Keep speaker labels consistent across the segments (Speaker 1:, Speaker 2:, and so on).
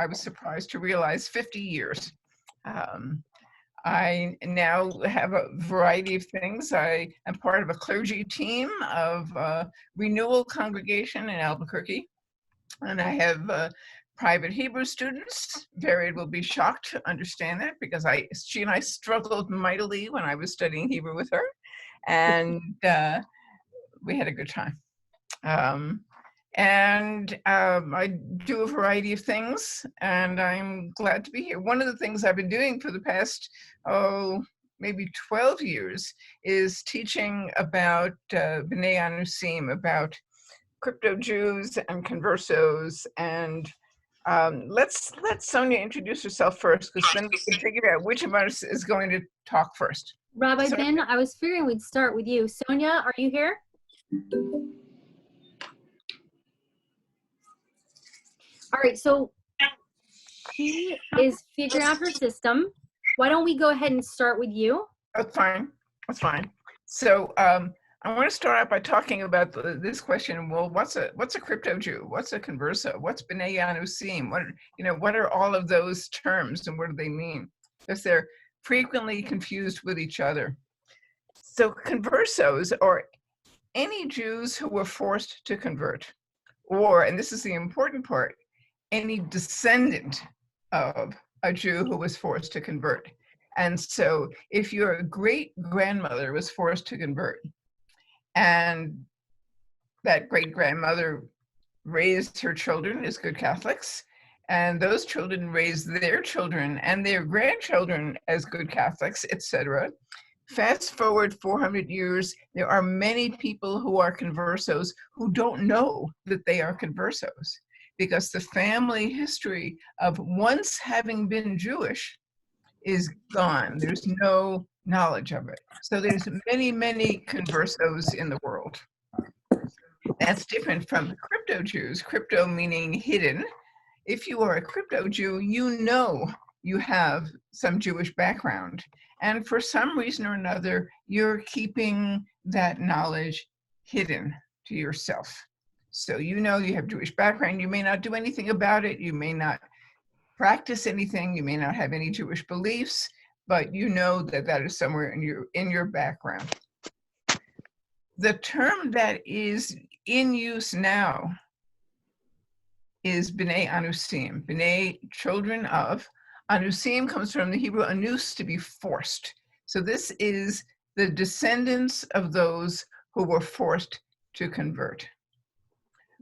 Speaker 1: I was surprised to realize, 50 years. I now have a variety of things. I am part of a clergy team of Renewal Congregation in Albuquerque, and I have private Hebrew students. Varied will be shocked to understand that, because she and I struggled mightily when I was studying Hebrew with her, and we had a good time. I do a variety of things, and I'm glad to be here. One of the things I've been doing for the past, maybe 12 years is teaching about B'nai Anusim, about crypto Jews and Conversos. And let's let Sonya introduce herself first, because then we can figure out which of us is going to talk first.
Speaker 2: Rabbi Ben, I was figuring we'd start with you. Sonya, are you here? All right, so she is figuring out her system. Why don't we go ahead and start with you?
Speaker 1: That's fine. That's fine. So I want to start out by talking about this question. Well, what's a crypto Jew? What's a converso? What's B'nai Anusim? What are all of those terms, and what do they mean? Because they're frequently confused with each other. So conversos are any Jews who were forced to convert, or, and this is the important part, any descendant of a Jew who was forced to convert. And so if your great-grandmother was forced to convert, and that great-grandmother raised her children as good Catholics, and those children raised their children and their grandchildren as good Catholics, etc. Fast forward 400 years, there are many people who are conversos who don't know that they are conversos, because the family history of once having been Jewish is gone. There's no knowledge of it. So there's many, many conversos in the world. That's different from crypto Jews, crypto meaning hidden. If you are a crypto Jew, you know you have some Jewish background. And for some reason or another, you're keeping that knowledge hidden to yourself. So you know you have Jewish background. You may not do anything about it. You may not practice anything. You may not have any Jewish beliefs, but you know that that is somewhere in your background. The term that is in use now is B'nai Anusim, B'nai, children of. Anusim comes from the Hebrew anus, to be forced. So this is the descendants of those who were forced to convert.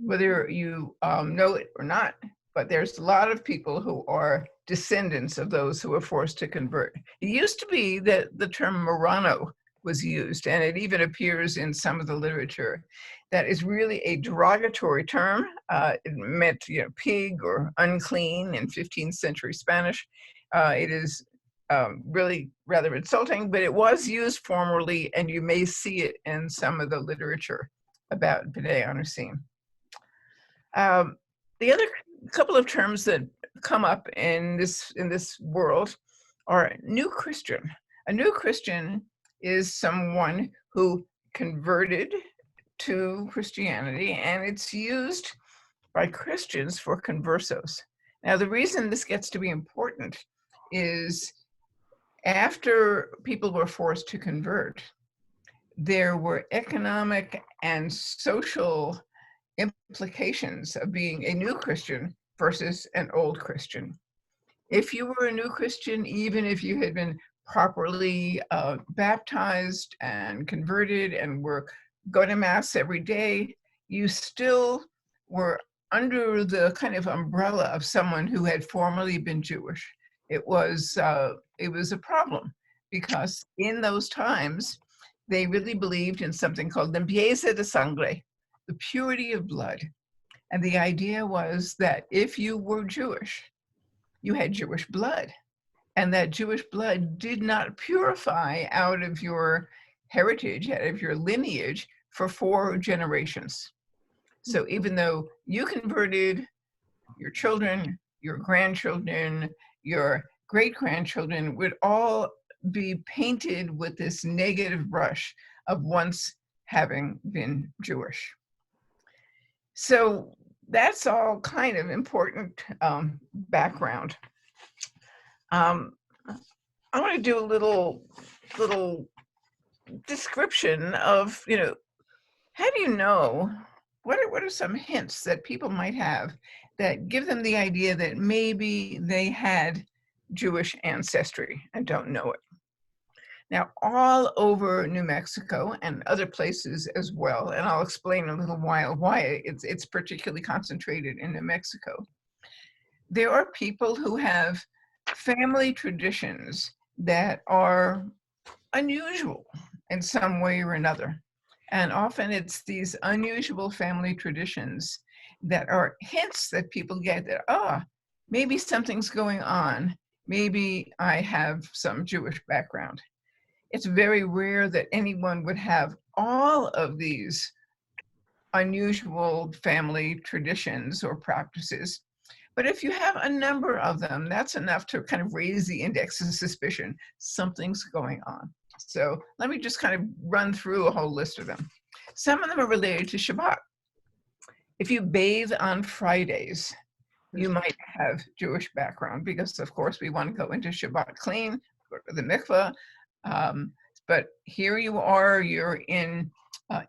Speaker 1: Whether you know it or not, but there's a lot of people who are descendants of those who were forced to convert. It used to be that the term Marrano was used, and it even appears in some of the literature. That is really a derogatory term. It meant, pig or unclean in 15th century Spanish. It is really rather insulting, but it was used formerly, and you may see it in some of the literature about B'nai Anusim. The other couple of terms that come up in this world are new Christian. A new Christian is someone who converted to Christianity, and it's used by Christians for conversos. Now, the reason this gets to be important is after people were forced to convert, there were economic and social implications of being a new Christian versus an old Christian. If you were a new Christian, even if you had been properly baptized and converted and were going to Mass every day, you still were under the kind of umbrella of someone who had formerly been Jewish. It was a problem, because in those times, they really believed in something called limpieza de sangre, the purity of blood. And the idea was that if you were Jewish, you had Jewish blood, and that Jewish blood did not purify out of your heritage, out of your lineage, for 4 generations. So even though you converted, your children, your grandchildren, your great-grandchildren would all be painted with this negative brush of once having been Jewish. So that's all kind of important background. I want to do a little description of, how do you know, what are some hints that people might have that give them the idea that maybe they had Jewish ancestry and don't know it? Now, all over New Mexico and other places as well, and I'll explain in a little while why it's particularly concentrated in New Mexico, there are people who have family traditions that are unusual in some way or another. And often it's these unusual family traditions that are hints that people get that, maybe something's going on. Maybe I have some Jewish background. It's very rare that anyone would have all of these unusual family traditions or practices. But if you have a number of them, that's enough to kind of raise the index of suspicion. Something's going on. So let me just kind of run through a whole list of them. Some of them are related to Shabbat. If you bathe on Fridays, you might have Jewish background because, of course, we want to go into Shabbat clean, go to the mikveh. But here you are, you're in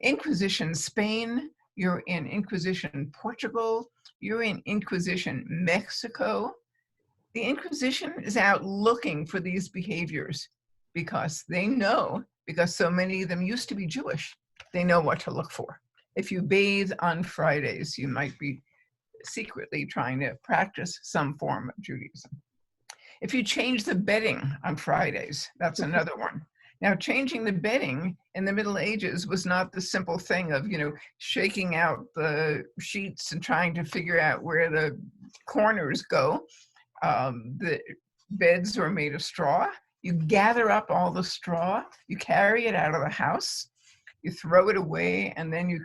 Speaker 1: Inquisition Spain, you're in Inquisition Portugal, you're in Inquisition Mexico. The Inquisition is out looking for these behaviors because they know, because so many of them used to be Jewish, they know what to look for. If you bathe on Fridays, you might be secretly trying to practice some form of Judaism. If you change the bedding on Fridays, that's another one. Now, changing the bedding in the Middle Ages was not the simple thing of, shaking out the sheets and trying to figure out where the corners go. The beds were made of straw. You gather up all the straw, you carry it out of the house, you throw it away, and then you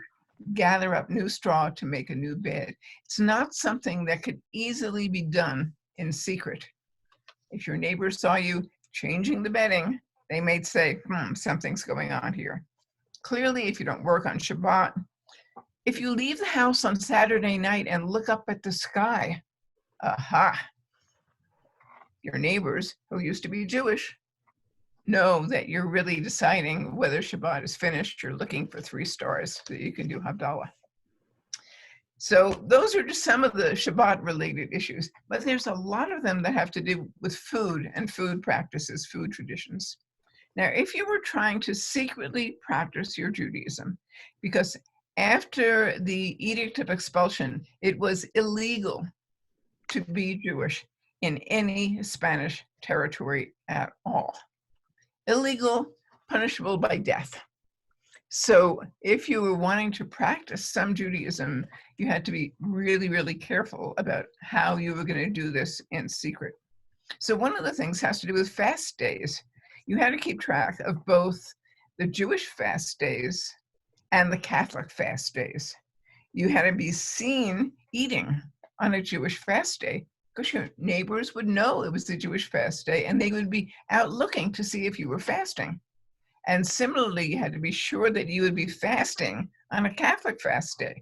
Speaker 1: gather up new straw to make a new bed. It's not something that could easily be done in secret. If your neighbors saw you changing the bedding, they might say, something's going on here. Clearly, if you don't work on Shabbat, if you leave the house on Saturday night and look up at the sky, your neighbors, who used to be Jewish, know that you're really deciding whether Shabbat is finished. You're looking for 3 stars so that you can do Havdalah. So those are just some of the Shabbat-related issues, but there's a lot of them that have to do with food and food practices, food traditions. Now, if you were trying to secretly practice your Judaism, because after the Edict of Expulsion, it was illegal to be Jewish in any Spanish territory at all. Illegal, punishable by death. So if you were wanting to practice some Judaism, you had to be really, really careful about how you were going to do this in secret. So one of the things has to do with fast days. You had to keep track of both the Jewish fast days and the Catholic fast days. You had to be seen eating on a Jewish fast day because your neighbors would know it was the Jewish fast day and they would be out looking to see if you were fasting. And similarly, you had to be sure that you would be fasting on a Catholic fast day.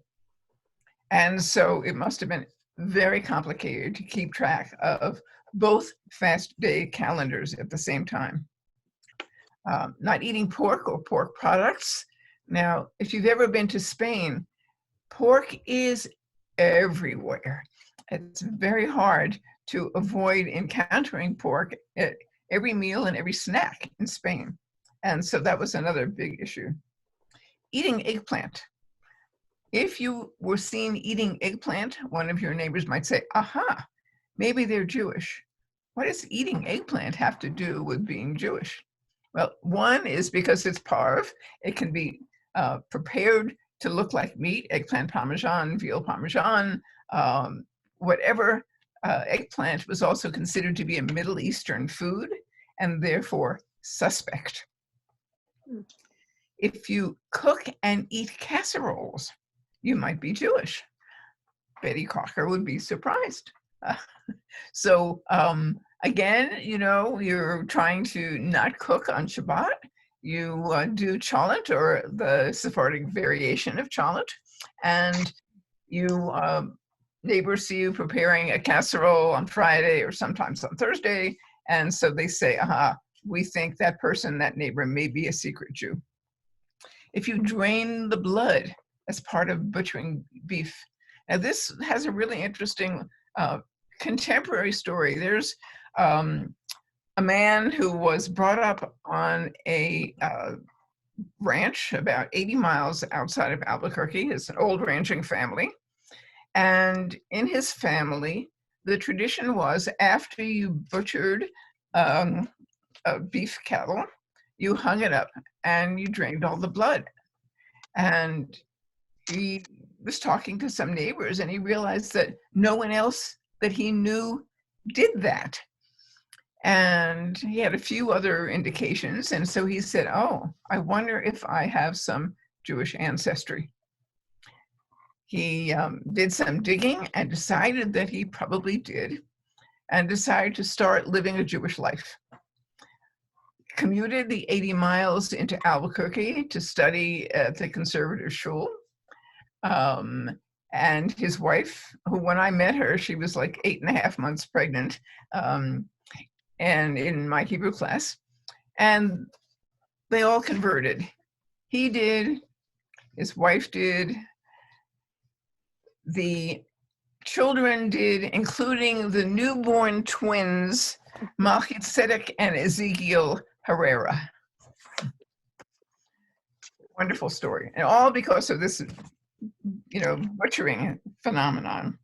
Speaker 1: And so it must have been very complicated to keep track of both fast day calendars at the same time. Not eating pork or pork products. Now, if you've ever been to Spain, pork is everywhere. It's very hard to avoid encountering pork at every meal and every snack in Spain. And so that was another big issue. Eating eggplant. If you were seen eating eggplant, one of your neighbors might say, aha, maybe they're Jewish. What does eating eggplant have to do with being Jewish? Well, one is because it's parv. It can be prepared to look like meat, eggplant parmesan, veal parmesan, whatever. Eggplant was also considered to be a Middle Eastern food and therefore suspect. If you cook and eat casseroles, you might be Jewish. Betty Crocker would be surprised. So again, you're trying to not cook on Shabbat. You do cholent, or the Sephardic variation of cholent, and you neighbors see you preparing a casserole on Friday or sometimes on Thursday, and so they say, aha, we think that person, that neighbor, may be a secret Jew. If you drain the blood as part of butchering beef. Now, this has a really interesting contemporary story. There's a man who was brought up on a ranch about 80 miles outside of Albuquerque. It's an old ranching family. And in his family, the tradition was after you butchered a beef cattle, you hung it up and you drained all the blood. And he was talking to some neighbors and he realized that no one else that he knew did that. And he had a few other indications. And so he said, oh, I wonder if I have some Jewish ancestry. He did some digging and decided that he probably did, and decided to start living a Jewish life. Commuted the 80 miles into Albuquerque to study at the conservative shul. And his wife, who when I met her, she was like 8.5 months pregnant, and in my Hebrew class, and they all converted. He did, his wife did, the children did, including the newborn twins, Malchit Tzedek and Ezekiel Herrera. Wonderful story, and all because of this, butchering phenomenon.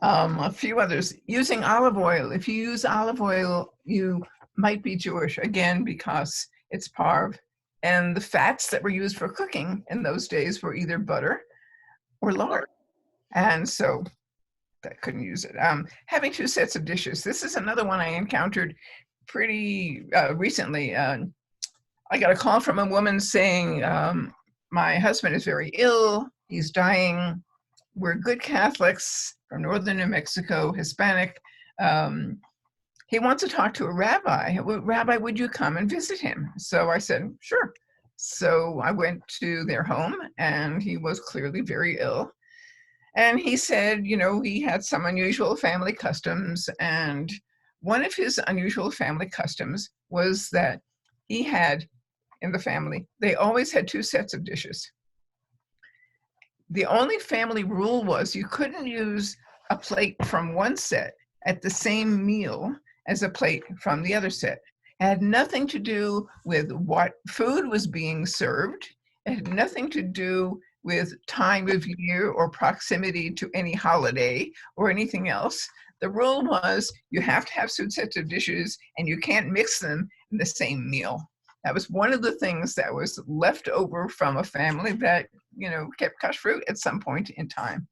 Speaker 1: A few others, using olive oil. If you use olive oil, you might be Jewish, again, because it's parv. And the fats that were used for cooking in those days were either butter or lard. And so I couldn't use it. Having 2 sets of dishes. This is another one I encountered pretty recently. I got a call from a woman saying, my husband is very ill. He's dying. We're good Catholics from northern New Mexico, Hispanic. He wants to talk to a rabbi. Rabbi, would you come and visit him? So I said, sure. So I went to their home, and he was clearly very ill. And he said, he had some unusual family customs. And one of his unusual family customs was that he had, in the family, they always had 2 sets of dishes. The only family rule was you couldn't use a plate from one set at the same meal as a plate from the other set. It had nothing to do with what food was being served. It had nothing to do with time of year or proximity to any holiday or anything else. The rule was you have to have 2 sets of dishes and you can't mix them in the same meal. That was one of the things that was left over from a family that, kept kashrut at some point in time.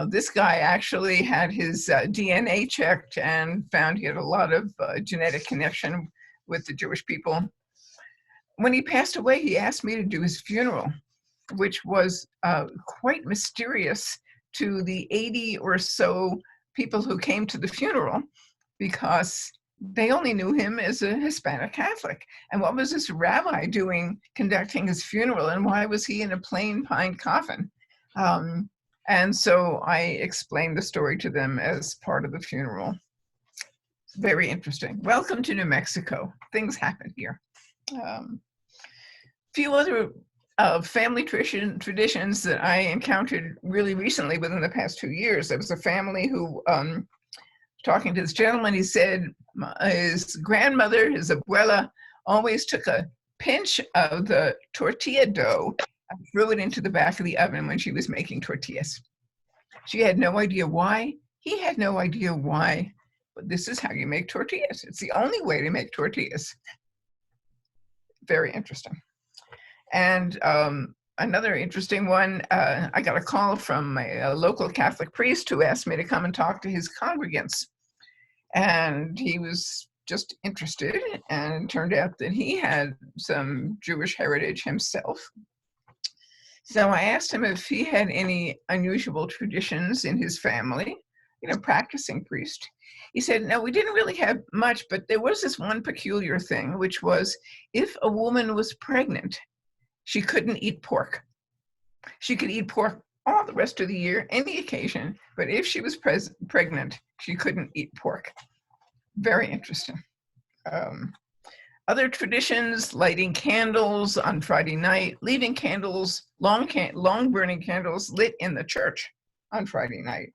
Speaker 1: This guy actually had his DNA checked and found he had a lot of genetic connection with the Jewish people. When he passed away, he asked me to do his funeral, which was quite mysterious to the 80 or so people who came to the funeral, because they only knew him as a Hispanic Catholic. And what was this rabbi doing conducting his funeral, and why was he in a plain pine coffin? And so I explained the story to them as part of the funeral. Very interesting. Welcome to New Mexico. Things happen here. Few other family traditions that I encountered really recently within the past 2 years. There was a family who, talking to this gentleman, he said his grandmother, his abuela, always took a pinch of the tortilla dough and threw it into the back of the oven when she was making tortillas. She had no idea why. He had no idea why. But this is how you make tortillas. It's the only way to make tortillas. Very interesting. And another interesting one, I got a call from a local Catholic priest who asked me to come and talk to his congregants. And he was just interested, and it turned out that he had some Jewish heritage himself. So I asked him if he had any unusual traditions in his family, practicing priest. He said, no, we didn't really have much, but there was this one peculiar thing, which was if a woman was pregnant, she couldn't eat pork. She could eat pork all the rest of the year, any occasion, but if she was pregnant, she couldn't eat pork. Very interesting. Other traditions, lighting candles on Friday night, leaving candles, long burning candles lit in the church on Friday night.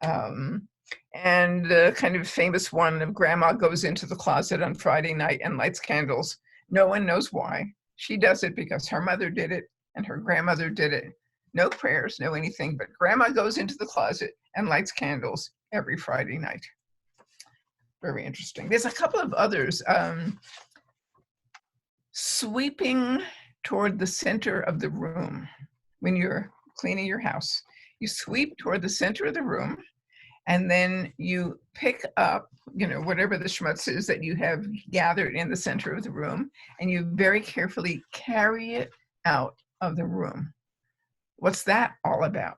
Speaker 1: And the kind of famous one of grandma goes into the closet on Friday night and lights candles. No one knows why. She does it because her mother did it and her grandmother did it. No prayers, no anything, but grandma goes into the closet and lights candles every Friday night. Very interesting. There's a couple of others. Sweeping toward the center of the room. When you're cleaning your house, you sweep toward the center of the room, and then you pick up, whatever the schmutz is that you have gathered in the center of the room, and you very carefully carry it out of the room. What's that all about?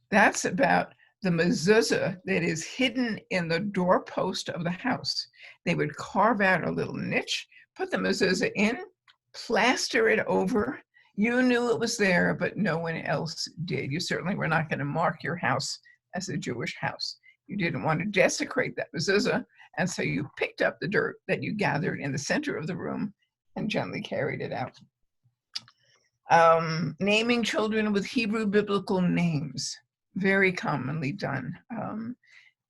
Speaker 1: That's about the mezuzah that is hidden in the doorpost of the house. They would carve out a little niche, put the mezuzah in, plaster it over. You knew it was there, but no one else did. You certainly were not going to mark your house as a Jewish house. You didn't want to desecrate that mezuzah, and so you picked up the dirt that you gathered in the center of the room and gently carried it out. Naming children with Hebrew biblical names, very commonly done.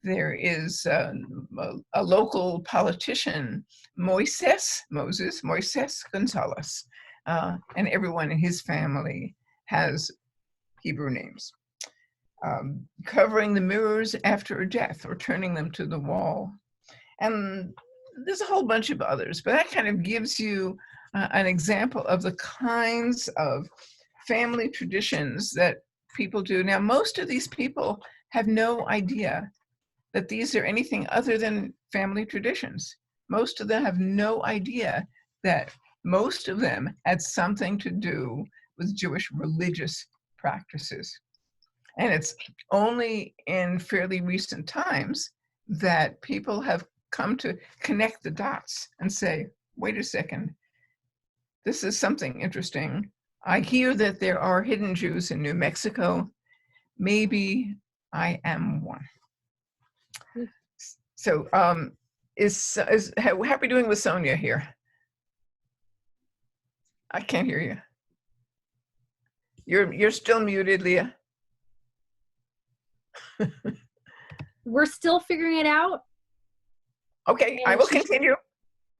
Speaker 1: There is a local politician, Moses Gonzalez, and everyone in his family has Hebrew names. Covering the mirrors after a death or turning them to the wall. And there's a whole bunch of others, but that kind of gives you an example of the kinds of family traditions that people do. Now, most of these people have no idea that these are anything other than family traditions. Most of them have no idea that most of them had something to do with Jewish religious practices. And it's only in fairly recent times that people have come to connect the dots and say, wait a second, this is something interesting. I hear that there are hidden Jews in New Mexico. Maybe I am one. So how are we doing with Sonya here? I can't hear you. You're still muted, Leah.
Speaker 2: We're still figuring it out.
Speaker 1: Okay, I will continue.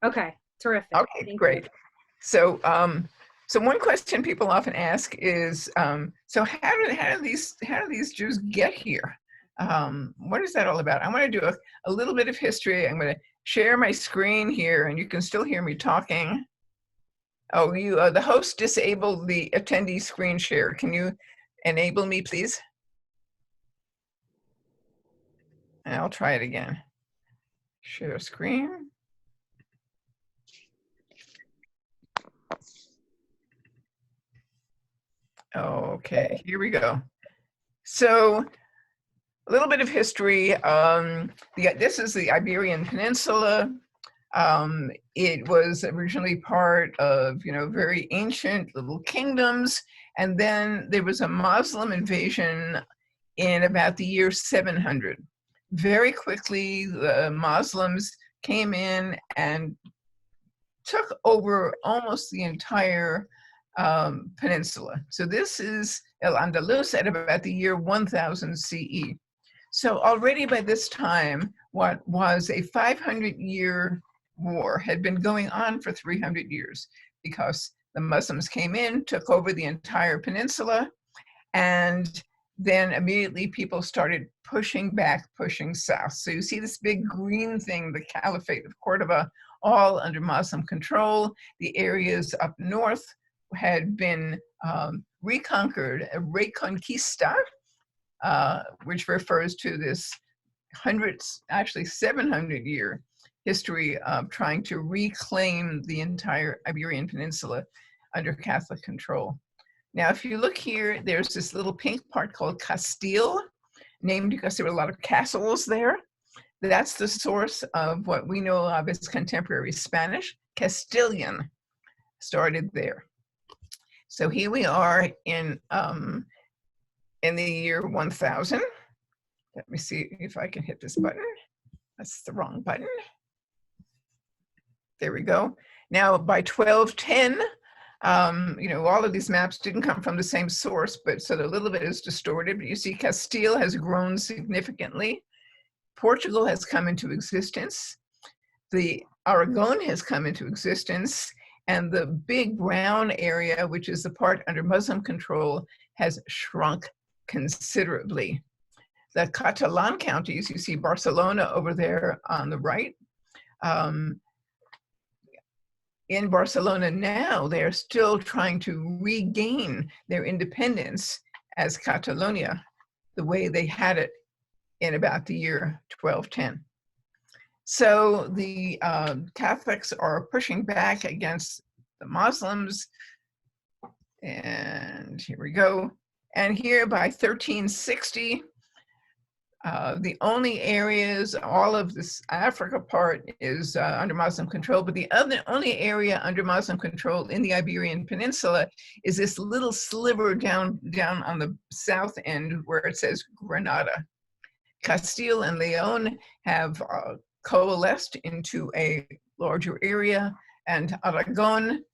Speaker 2: Okay, terrific.
Speaker 1: Okay,
Speaker 2: Thank
Speaker 1: great.
Speaker 2: you.
Speaker 1: So, so one question people often ask is, so how do these Jews get here? What is that all about? I want to do a little bit of history. I'm going to share my screen here, and you can still hear me talking. Oh, the host disabled the attendee screen share. Can you enable me, please? And I'll try it again. Share screen. Okay, here we go. So a little bit of history. This is the Iberian Peninsula. It was originally part of, very ancient little kingdoms. And then there was a Muslim invasion in about the year 700. Very quickly, the Muslims came in and took over almost the entire peninsula. So this is Al-Andalus at about the year 1000 CE. So already by this time, what was a 500-year war had been going on for 300 years because the Muslims came in, took over the entire peninsula, and then immediately people started pushing back, pushing south. So you see this big green thing, the Caliphate of Cordoba, all under Muslim control. The areas up north had been reconquered, a reconquista, which refers to this 700-year history of trying to reclaim the entire Iberian Peninsula under Catholic control. Now, if you look here, there's this little pink part called Castile, named because there were a lot of castles there. That's the source of what we know of as contemporary Spanish. Castilian started there. So here we are in in the year 1000. Let me see if I can hit this button. That's the wrong button. There we go. Now by 1210, all of these maps didn't come from the same source, but so a little bit is distorted. But you see Castile has grown significantly. Portugal has come into existence. The Aragon has come into existence. And the big brown area, which is the part under Muslim control, has shrunk considerably. The Catalan counties, you see Barcelona over there on the right. In Barcelona now, they're still trying to regain their independence as Catalonia, the way they had it in about the year 1210. So the Catholics are pushing back against the Muslims. And here we go. And here by 1360, the only areas, all of this Africa part is under Muslim control, but the only area under Muslim control in the Iberian Peninsula is this little sliver down on the south end where it says Granada. Castile and Leon have coalesced into a larger area, and Aragon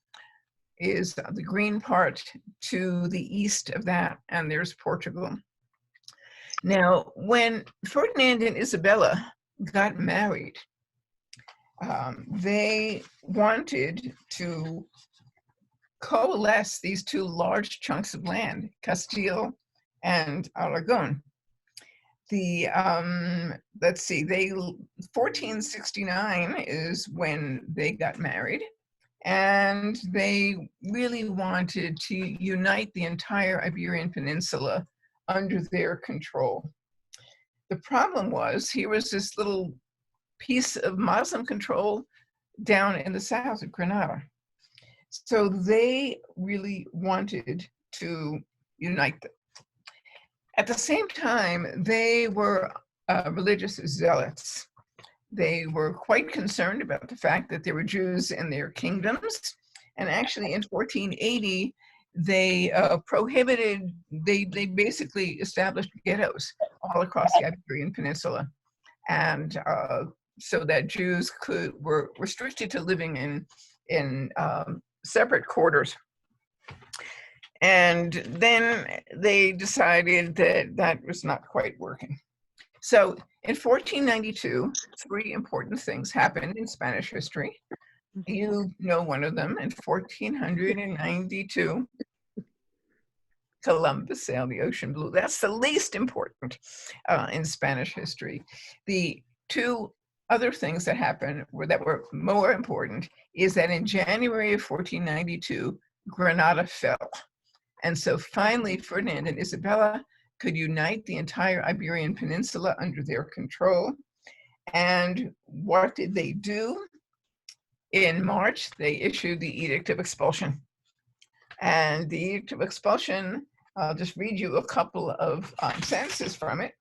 Speaker 1: is the green part to the east of that, and there's Portugal. Now, when Ferdinand and Isabella got married, they wanted to coalesce these two large chunks of land, Castile and Aragon. Let's see, 1469 is when they got married, and they really wanted to unite the entire Iberian Peninsula under their control. The problem was, here was this little piece of Muslim control down in the south of Granada. So they really wanted to unite them. At the same time, they were religious zealots. They were quite concerned about the fact that there were Jews in their kingdoms. And actually in 1480, they basically established ghettos all across the Iberian Peninsula. And so that Jews were restricted to living in separate quarters. And then they decided that that was not quite working. So in 1492, three important things happened in Spanish history. You know one of them. In 1492, Columbus sailed the ocean blue. That's the least important in Spanish history. The two other things that happened that were more important is that in January of 1492, Granada fell. And so finally, Ferdinand and Isabella could unite the entire Iberian Peninsula under their control. And what did they do? In March, they issued the Edict of Expulsion. And the Edict of Expulsion, I'll just read you a couple of sentences from it.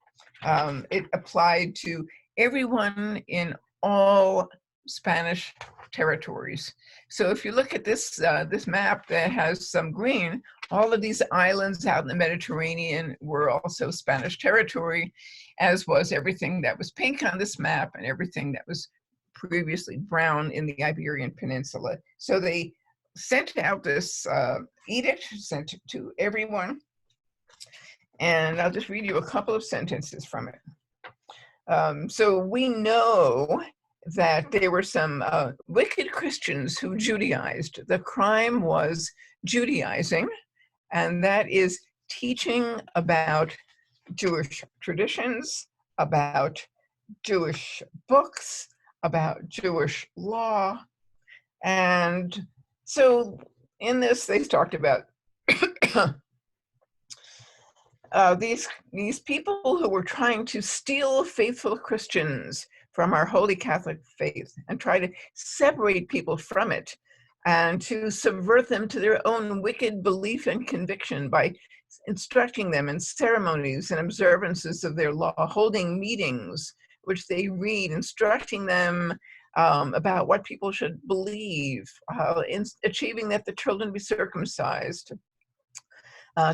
Speaker 1: It applied to everyone in all Spanish territories. So if you look at this map that has some green, all of these islands out in the Mediterranean were also Spanish territory, as was everything that was pink on this map and everything that was previously brown in the Iberian Peninsula. So they sent out this edict, sent it to everyone. And I'll just read you a couple of sentences from it. So we know that there were some wicked Christians who Judaized. The crime was Judaizing, and that is teaching about Jewish traditions, about Jewish books, about Jewish law. And so in this, they talked about these people who were trying to steal faithful Christians from our holy Catholic faith and try to separate people from it and to subvert them to their own wicked belief and conviction by instructing them in ceremonies and observances of their law, holding meetings which they read, instructing them about what people should believe, in achieving that the children be circumcised.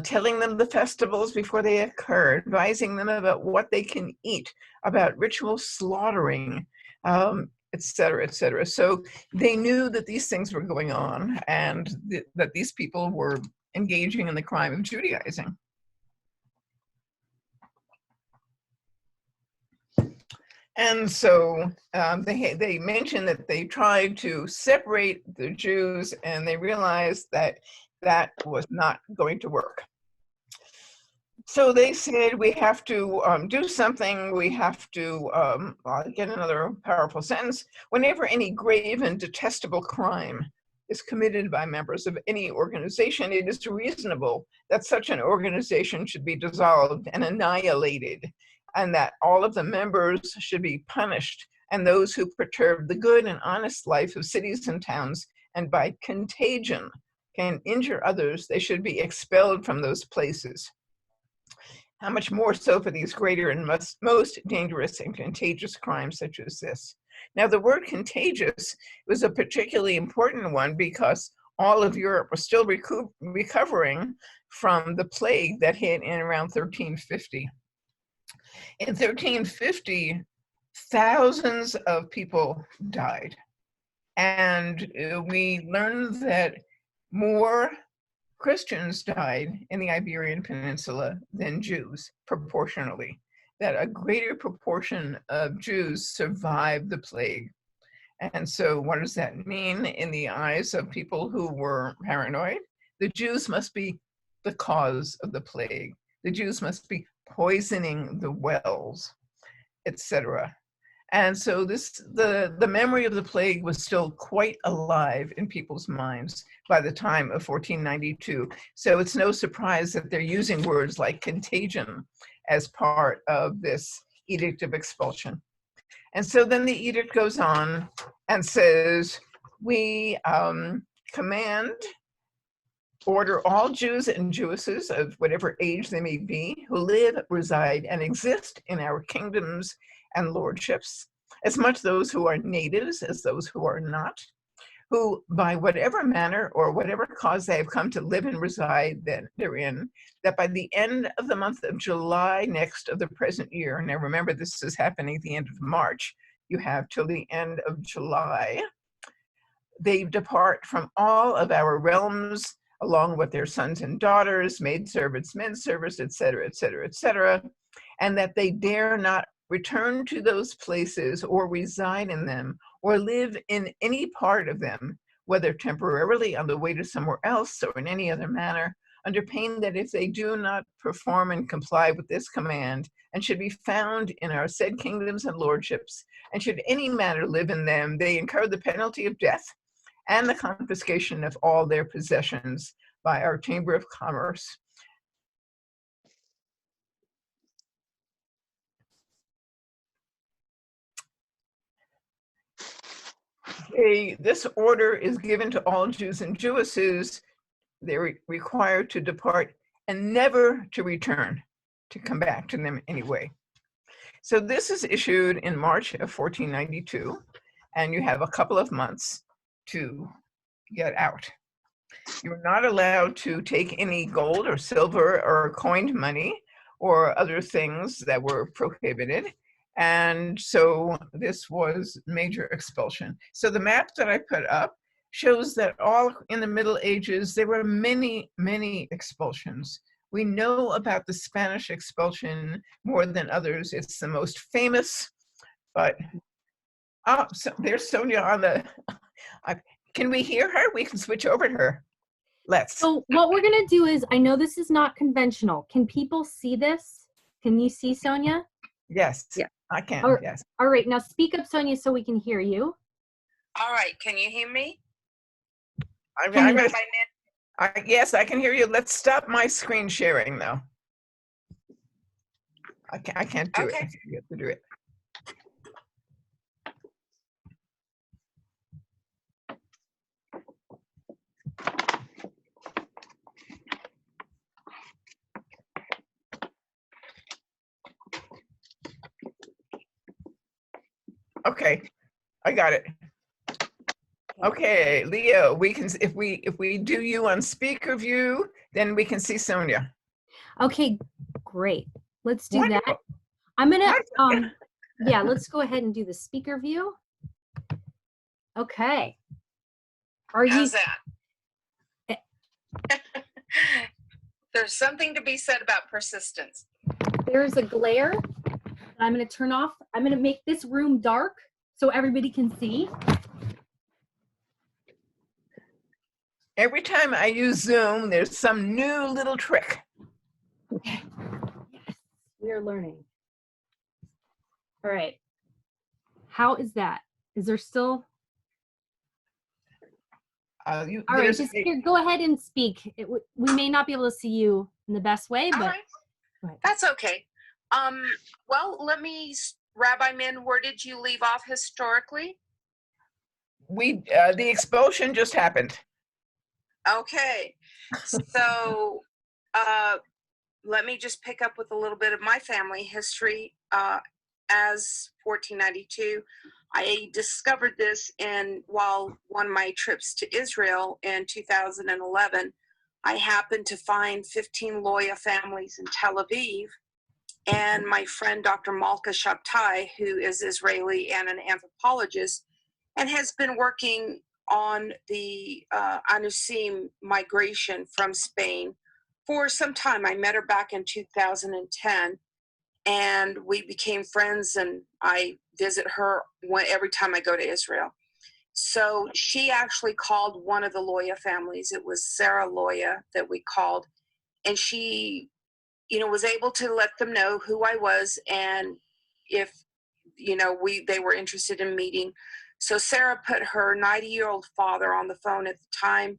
Speaker 1: telling them the festivals before they occur, advising them about what they can eat, about ritual slaughtering, et cetera, et cetera. So they knew that these things were going on and that these people were engaging in the crime of Judaizing. And so they mentioned that they tried to separate the Jews, and they realized that that was not going to work. So they said, we have to do something. We have to get another powerful sentence. Whenever any grave and detestable crime is committed by members of any organization, it is reasonable that such an organization should be dissolved and annihilated, and that all of the members should be punished, and those who perturb the good and honest life of cities and towns, and by contagion can injure others, they should be expelled from those places. How much more so for these greater and most dangerous and contagious crimes such as this. Now, the word contagious was a particularly important one because all of Europe was still recovering from the plague that hit in around 1350. In 1350, thousands of people died. And we learned that more Christians died in the Iberian Peninsula than Jews, proportionally, that a greater proportion of Jews survived the plague. And so what does that mean in the eyes of people who were paranoid? The Jews must be the cause of the plague. The Jews must be poisoning the wells, etc. And so the memory of the plague was still quite alive in people's minds by the time of 1492. So it's no surprise that they're using words like contagion as part of this edict of expulsion. And so then the edict goes on and says, we order all Jews and Jewesses of whatever age they may be, who live, reside, and exist in our kingdoms and lordships, as much those who are natives as those who are not, who by whatever manner or whatever cause they have come to live and reside therein, that by the end of the month of July next of the present year, now remember this is happening at the end of March, you have till the end of July, they depart from all of our realms, along with their sons and daughters, maidservants, menservants, et cetera, et cetera, et cetera, and that they dare not return to those places or reside in them or live in any part of them, whether temporarily on the way to somewhere else or in any other manner, under pain that if they do not perform and comply with this command, and should be found in our said kingdoms and lordships, and should any matter live in them, they incur the penalty of death and the confiscation of all their possessions by our Chamber of Commerce. This order is given to all Jews and Jewesses. They're required to depart and never to return, to come back to them anyway. So this is issued in March of 1492, and you have a couple of months to get out. You're not allowed to take any gold or silver or coined money or other things that were prohibited. And so this was major expulsion. So the map that I put up shows that all in the Middle Ages, there were many, many expulsions. We know about the Spanish expulsion more than others. It's the most famous, but so there's Sonya on the, can we hear her? We can switch over to her. Let's.
Speaker 2: So what we're gonna do is, I know this is not conventional. Can people see this? Can you see Sonya?
Speaker 1: Yes, yeah. I can, yes.
Speaker 2: All right, now speak up, Sonya, so we can hear you.
Speaker 3: All right, can you hear me?
Speaker 1: Yes, I can hear you. Let's stop my screen sharing though. I can't do it. You have to do it. Okay, I got it. Okay, Leo, we can, if we do you on speaker view, then we can see Sonya.
Speaker 2: Okay, great. Let's do that.
Speaker 1: Wonderful.
Speaker 2: I'm gonna,
Speaker 1: Wonderful.
Speaker 2: yeah, let's go ahead and do the speaker view. Okay. Are you,
Speaker 3: How's that? There's something to be said about persistence.
Speaker 2: there's a glare that I'm gonna turn off. I'm gonna make this room dark so everybody can see.
Speaker 1: Every time I use Zoom, there's some new little trick.
Speaker 2: Okay. Yes, we are learning. All right. How is that? Is there still? All right, just here, go ahead and speak. We may not be able to see you in the best way, but.
Speaker 3: All right. That's okay. Well, Rabbi Min, where did you leave off historically?
Speaker 1: The expulsion just happened.
Speaker 3: Okay. So let me just pick up with a little bit of my family history. As 1492, I discovered this while one of my trips to Israel in 2011. I happened to find 15 Loya families in Tel Aviv, and my friend Dr. Malka Shabtai, who is Israeli and an anthropologist, and has been working on the Anusim migration from Spain for some time. I met her back in 2010, and we became friends, and I visit her every time I go to Israel. So she actually called one of the Loya families. It was Sarah Loya that we called, and she, was able to let them know who I was and if, they were interested in meeting. So Sarah put her 90-year-old father on the phone at the time,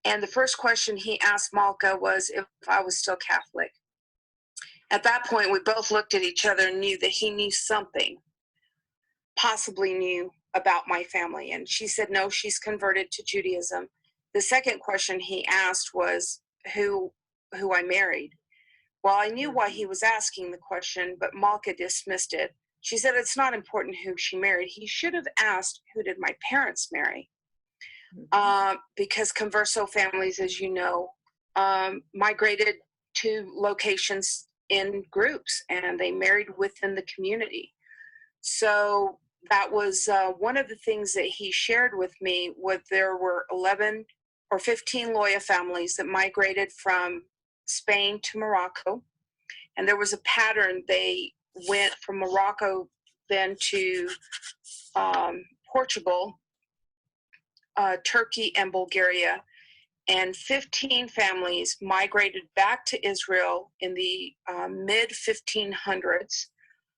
Speaker 3: and the first question he asked Malka was if I was still Catholic. At that point, we both looked at each other and knew that he knew something, possibly knew about my family. And she said, no, she's converted to Judaism. The second question he asked was who I married. Well, I knew why he was asking the question, but Malka dismissed it. She said, it's not important who she married. He should have asked, who did my parents marry? Because Converso families, as you know, migrated to locations in groups, and they married within the community. So that was one of the things that he shared with me. There were 11 or 15 Loya families that migrated from Spain to Morocco, and there was a pattern. They went from Morocco then to Portugal, Turkey, and Bulgaria, and 15 families migrated back to Israel in the mid-1500s,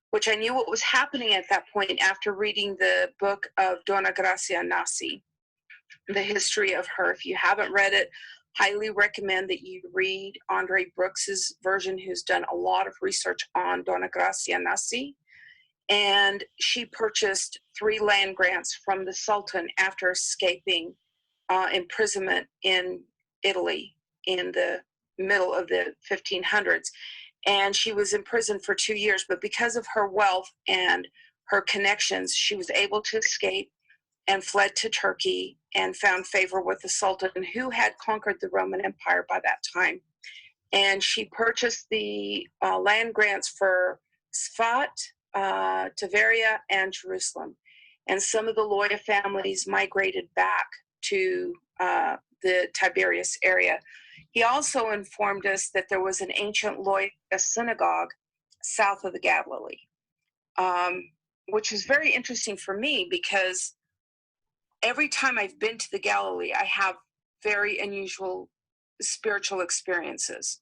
Speaker 3: which I knew what was happening at that point after reading the book of Dona Gracia Nasi, the history of her. If you haven't read it, highly recommend that you read Andre Brooks's version, who's done a lot of research on Dona Gracia Nasi. And she purchased 3 land grants from the Sultan after escaping imprisonment in Italy in the middle of the 1500s. And she was in prison for 2 years, but because of her wealth and her connections, she was able to escape and fled to Turkey and found favor with the Sultan, who had conquered the Roman Empire by that time. And she purchased the land grants for Sfat, Tveria, and Jerusalem. And some of the Loya families migrated back to the Tiberias area. He also informed us that there was an ancient Loya synagogue south of the Galilee, which is very interesting for me because every time I've been to the Galilee, I have very unusual spiritual experiences.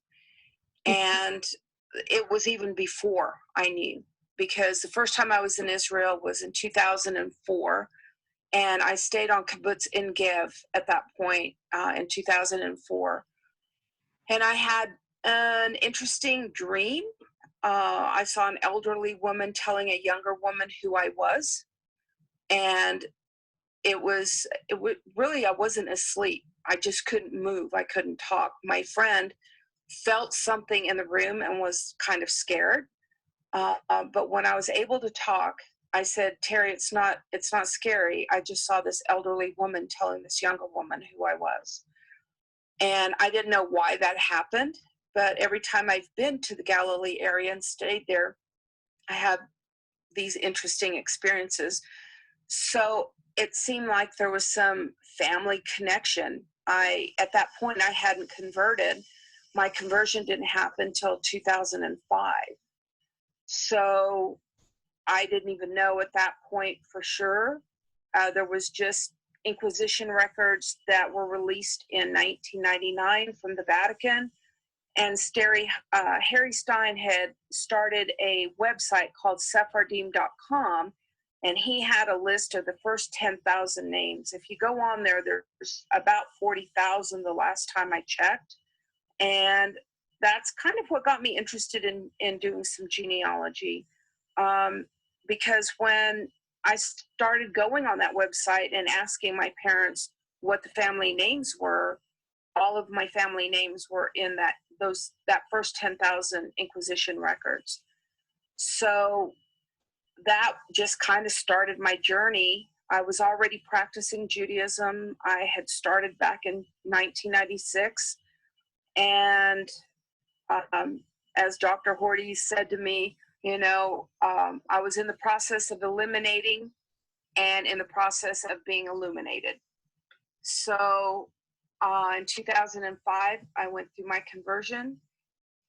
Speaker 3: And it was even before I knew, because the first time I was in Israel was in 2004. And I stayed on kibbutz in Gev at that point in 2004. And I had an interesting dream. I saw an elderly woman telling a younger woman who I was. And really, I wasn't asleep. I just couldn't move. I couldn't talk. My friend felt something in the room and was kind of scared. But when I was able to talk, I said, Terry, it's not scary. I just saw this elderly woman telling this younger woman who I was. And I didn't know why that happened, but every time I've been to the Galilee area and stayed there, I had these interesting experiences. So it seemed like there was some family connection. At that point, I hadn't converted. My conversion didn't happen until 2005. So I didn't even know at that point for sure. There was just Inquisition records that were released in 1999 from the Vatican. And Harry Stein had started a website called Sephardim.com, and he had a list of the first 10,000 names. If you go on there, there's about 40,000 the last time I checked. And that's kind of what got me interested in doing some genealogy. Because when I started going on that website and asking my parents what the family names were, all of my family names were in that first 10,000 Inquisition records. So that just kind of started my journey. I was already practicing Judaism. I had started back in 1996. And as Dr. Horty said to me, I was in the process of eliminating and in the process of being illuminated. So in 2005, I went through my conversion,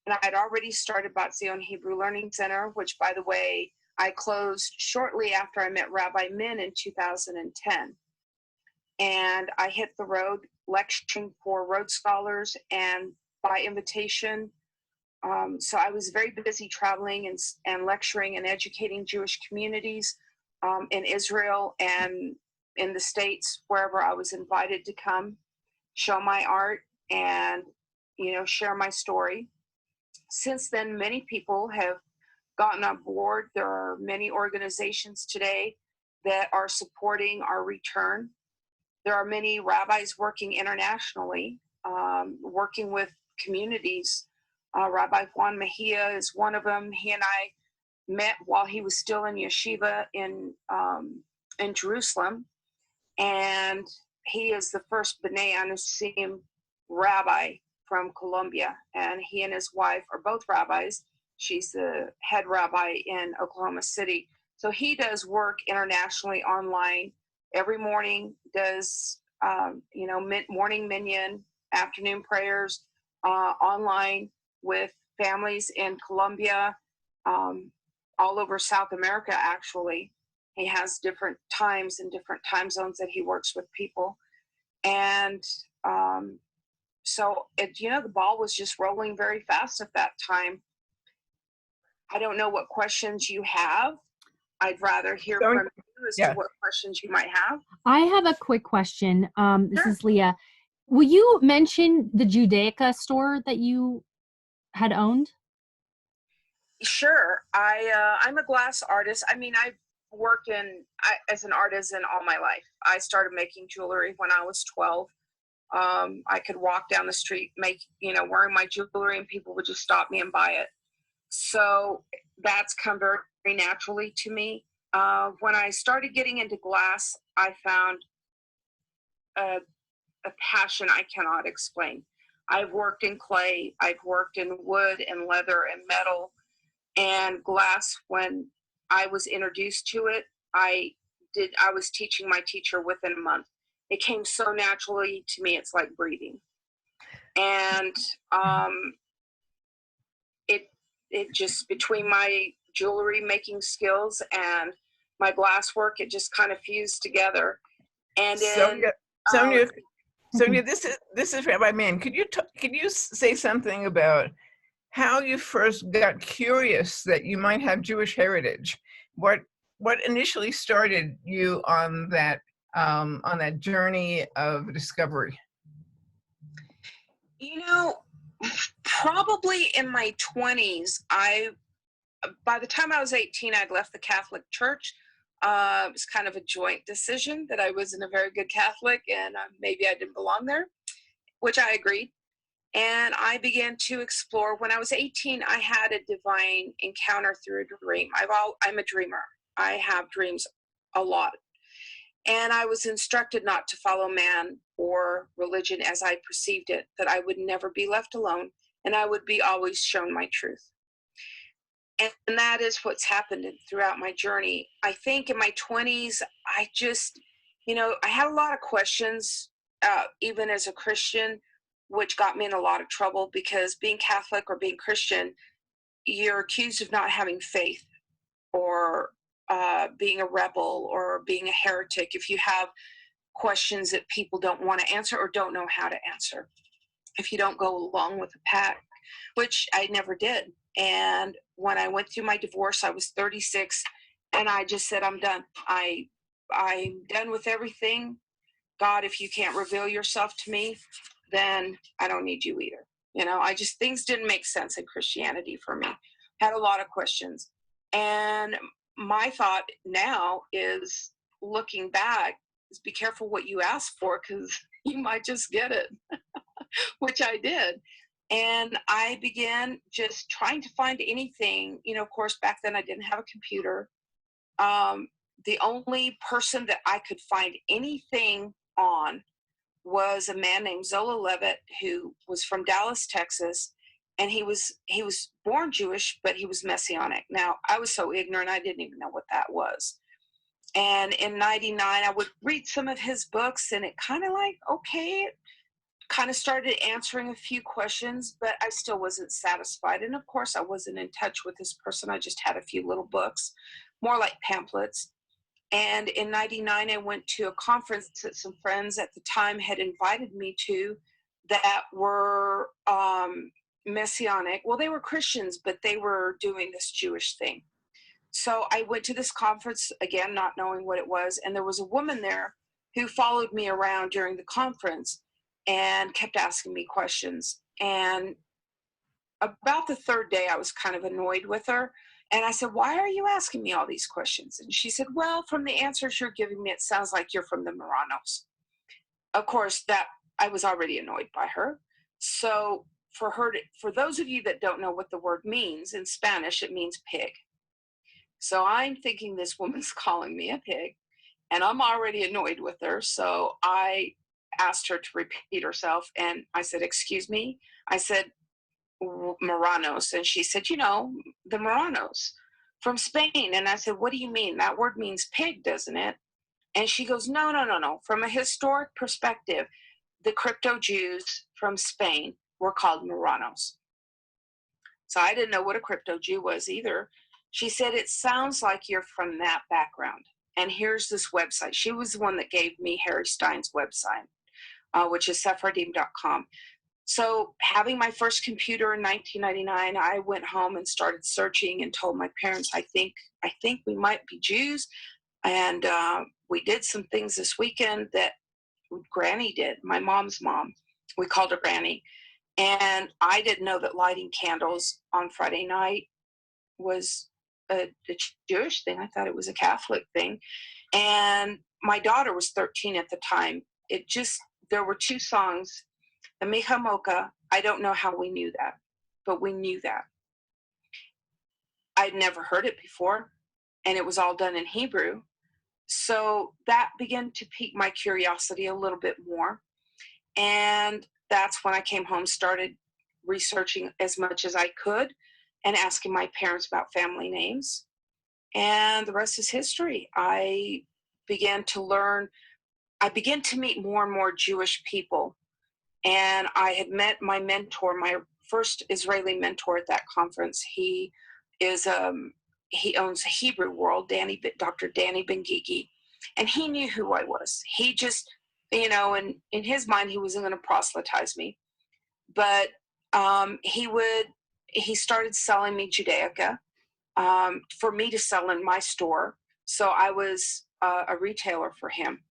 Speaker 3: and I had already started Bat Zion Hebrew Learning Center, which, by the way, I closed shortly after I met Rabbi Min in 2010. And I hit the road lecturing for Rhodes Scholars and by invitation. So I was very busy traveling and lecturing and educating Jewish communities in Israel and in the States, wherever I was invited to come, show my art and, share my story. Since then, many people have gotten on board. There are many organizations today that are supporting our return. There are many rabbis working internationally, working with communities. Rabbi Juan Mejia is one of them. He and I met while he was still in yeshiva in Jerusalem, and he is the first B'nai Anusim rabbi from Colombia, and he and his wife are both rabbis. She's the head rabbi in Oklahoma City. So he does work internationally online every morning, does morning minyan, afternoon prayers online with families in Colombia, all over South America, actually. He has different times and different time zones that he works with people. And so, the ball was just rolling very fast at that time. I don't know what questions you have. I'd rather hear from you as to what questions you might have.
Speaker 2: I have a quick question. This
Speaker 3: Sure.
Speaker 2: is Leah. Will you mention the Judaica store that you had owned?
Speaker 3: Sure. I'm a glass artist. I mean, I've worked as an artisan all my life. I started making jewelry when I was 12. I could walk down the street, wearing my jewelry, and people would just stop me and buy it. So that's come very, very naturally to me. When I started getting into glass, I found a passion I cannot explain. I've worked in clay, I've worked in wood and leather and metal and glass. When I was introduced to it, I was teaching my teacher within a month. It came so naturally to me, it's like breathing. And it just, between my jewelry making skills and my glass work, it just kind of fused together. And then
Speaker 1: Sonya, this is Rabbi Min. Could you say something about how you first got curious that you might have Jewish heritage? What initially started you on that journey of discovery?
Speaker 3: Probably in my 20s. By the time I was 18, I'd left the Catholic Church. It was kind of a joint decision that I wasn't a very good Catholic and maybe I didn't belong there, which I agreed. And I began to explore. When I was 18, I had a divine encounter through a dream. I'm a dreamer. I have dreams a lot. And I was instructed not to follow man or religion as I perceived it, that I would never be left alone and I would be always shown my truth. And that is what's happened throughout my journey. I think in my 20s, I just, I had a lot of questions, even as a Christian, which got me in a lot of trouble because being Catholic or being Christian, you're accused of not having faith or being a rebel or being a heretic if you have questions that people don't want to answer or don't know how to answer. If you don't go along with the pack, which I never did. And when I went through my divorce, I was 36, and I just said, I'm done. I'm done with everything. God, if you can't reveal yourself to me, then I don't need you either. Things didn't make sense in Christianity for me. Had a lot of questions. And my thought now is, looking back, is be careful what you ask for, because you might just get it, which I did. And I began just trying to find anything. Of course, back then I didn't have a computer. The only person that I could find anything on was a man named Zola Levitt, who was from Dallas, Texas. And he was born Jewish, but he was Messianic. Now, I was so ignorant, I didn't even know what that was. And in 99, I would read some of his books, and it kind of started answering a few questions, but I still wasn't satisfied. And of course, I wasn't in touch with this person. I just had a few little books, more like pamphlets. And in 99, I went to a conference that some friends at the time had invited me to that were Messianic. Well, they were Christians, but they were doing this Jewish thing. So I went to this conference, again, not knowing what it was. And there was a woman there who followed me around during the conference and kept asking me questions. And about the third day, I was kind of annoyed with her. And I said, why are you asking me all these questions? And she said, well, from the answers you're giving me, it sounds like you're from the Marranos. Of course, that I was already annoyed by her. So for those of you that don't know what the word means, in Spanish, it means pig. So I'm thinking this woman's calling me a pig, and I'm already annoyed with her. So I asked her to repeat herself, and I said, excuse me? I said, Marranos. And she said, the Marranos from Spain. And I said, what do you mean? That word means pig, doesn't it? And she goes, no. From a historic perspective, the crypto Jews from Spain were called Marranos. So I didn't know what a crypto Jew was either. She said, it sounds like you're from that background. And here's this website. She was the one that gave me Harry Stein's website, which is sephardim.com. So having my first computer in 1999, I went home and started searching and told my parents, I think we might be Jews. And we did some things this weekend that Granny did, my mom's mom. We called her Granny. And I didn't know that lighting candles on Friday night was a Jewish thing. I thought it was a Catholic thing. And my daughter was 13 at the time. There were two songs, the Micha Mocha. I don't know how we knew that, but we knew that. I'd never heard it before, and it was all done in Hebrew. So that began to pique my curiosity a little bit more. And that's when I came home, started researching as much as I could and asking my parents about family names. And the rest is history. I began to meet more and more Jewish people. And I had met my mentor, my first Israeli mentor at that conference. He owns Hebrew World, Dr. Danny Ben-Gigi, and he knew who I was. He just, and in his mind, he wasn't going to proselytize me, but he started selling me Judaica for me to sell in my store. So I was a retailer for him.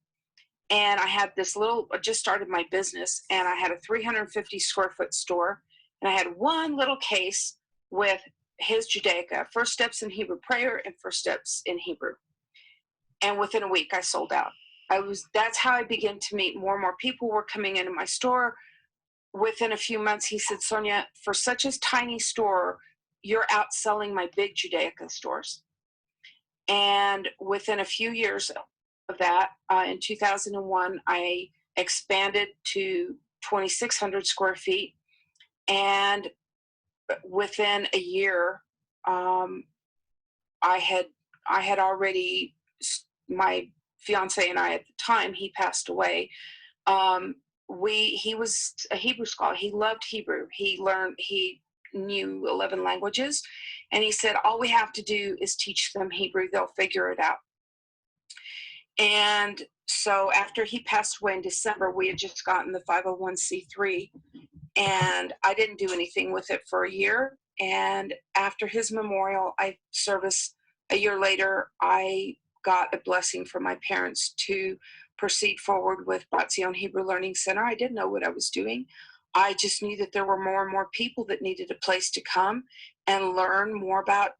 Speaker 3: And I had I just started my business, and I had a 350 square foot store, and I had one little case with his Judaica, First Steps in Hebrew Prayer and First Steps in Hebrew. And within a week, I sold out. That's how I began to meet more and more people were coming into my store. Within a few months, he said, Sonya, for such a tiny store, you're outselling my big Judaica stores. And within a few years of that, in 2001, I expanded to 2,600 square feet. And within a year, I had already, my fiance and I at the time, he passed away. He was a Hebrew scholar. He loved Hebrew. He knew 11 languages. And he said, all we have to do is teach them Hebrew. They'll figure it out. And so after he passed away in December, we had just gotten the 501c3, and I didn't do anything with it for a year. And after his memorial, service a year later, I got a blessing from my parents to proceed forward with Batzion Hebrew Learning Center. I didn't know what I was doing. I just knew that there were more and more people that needed a place to come and learn more about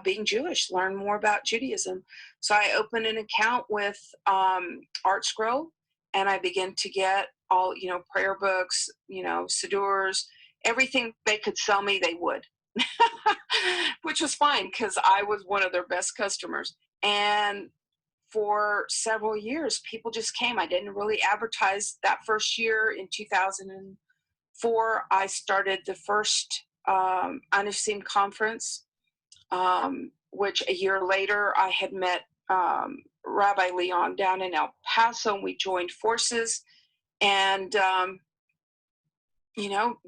Speaker 3: being Jewish, learn more about Judaism. So I opened an account with Art Scroll, and I began to get all, prayer books, sidurs, everything they could sell me, they would, which was fine because I was one of their best customers. And for several years, people just came. I didn't really advertise that first year. In 2004, I started the first Anusim conference, which a year later I had met Rabbi Leon down in El Paso, and we joined forces and,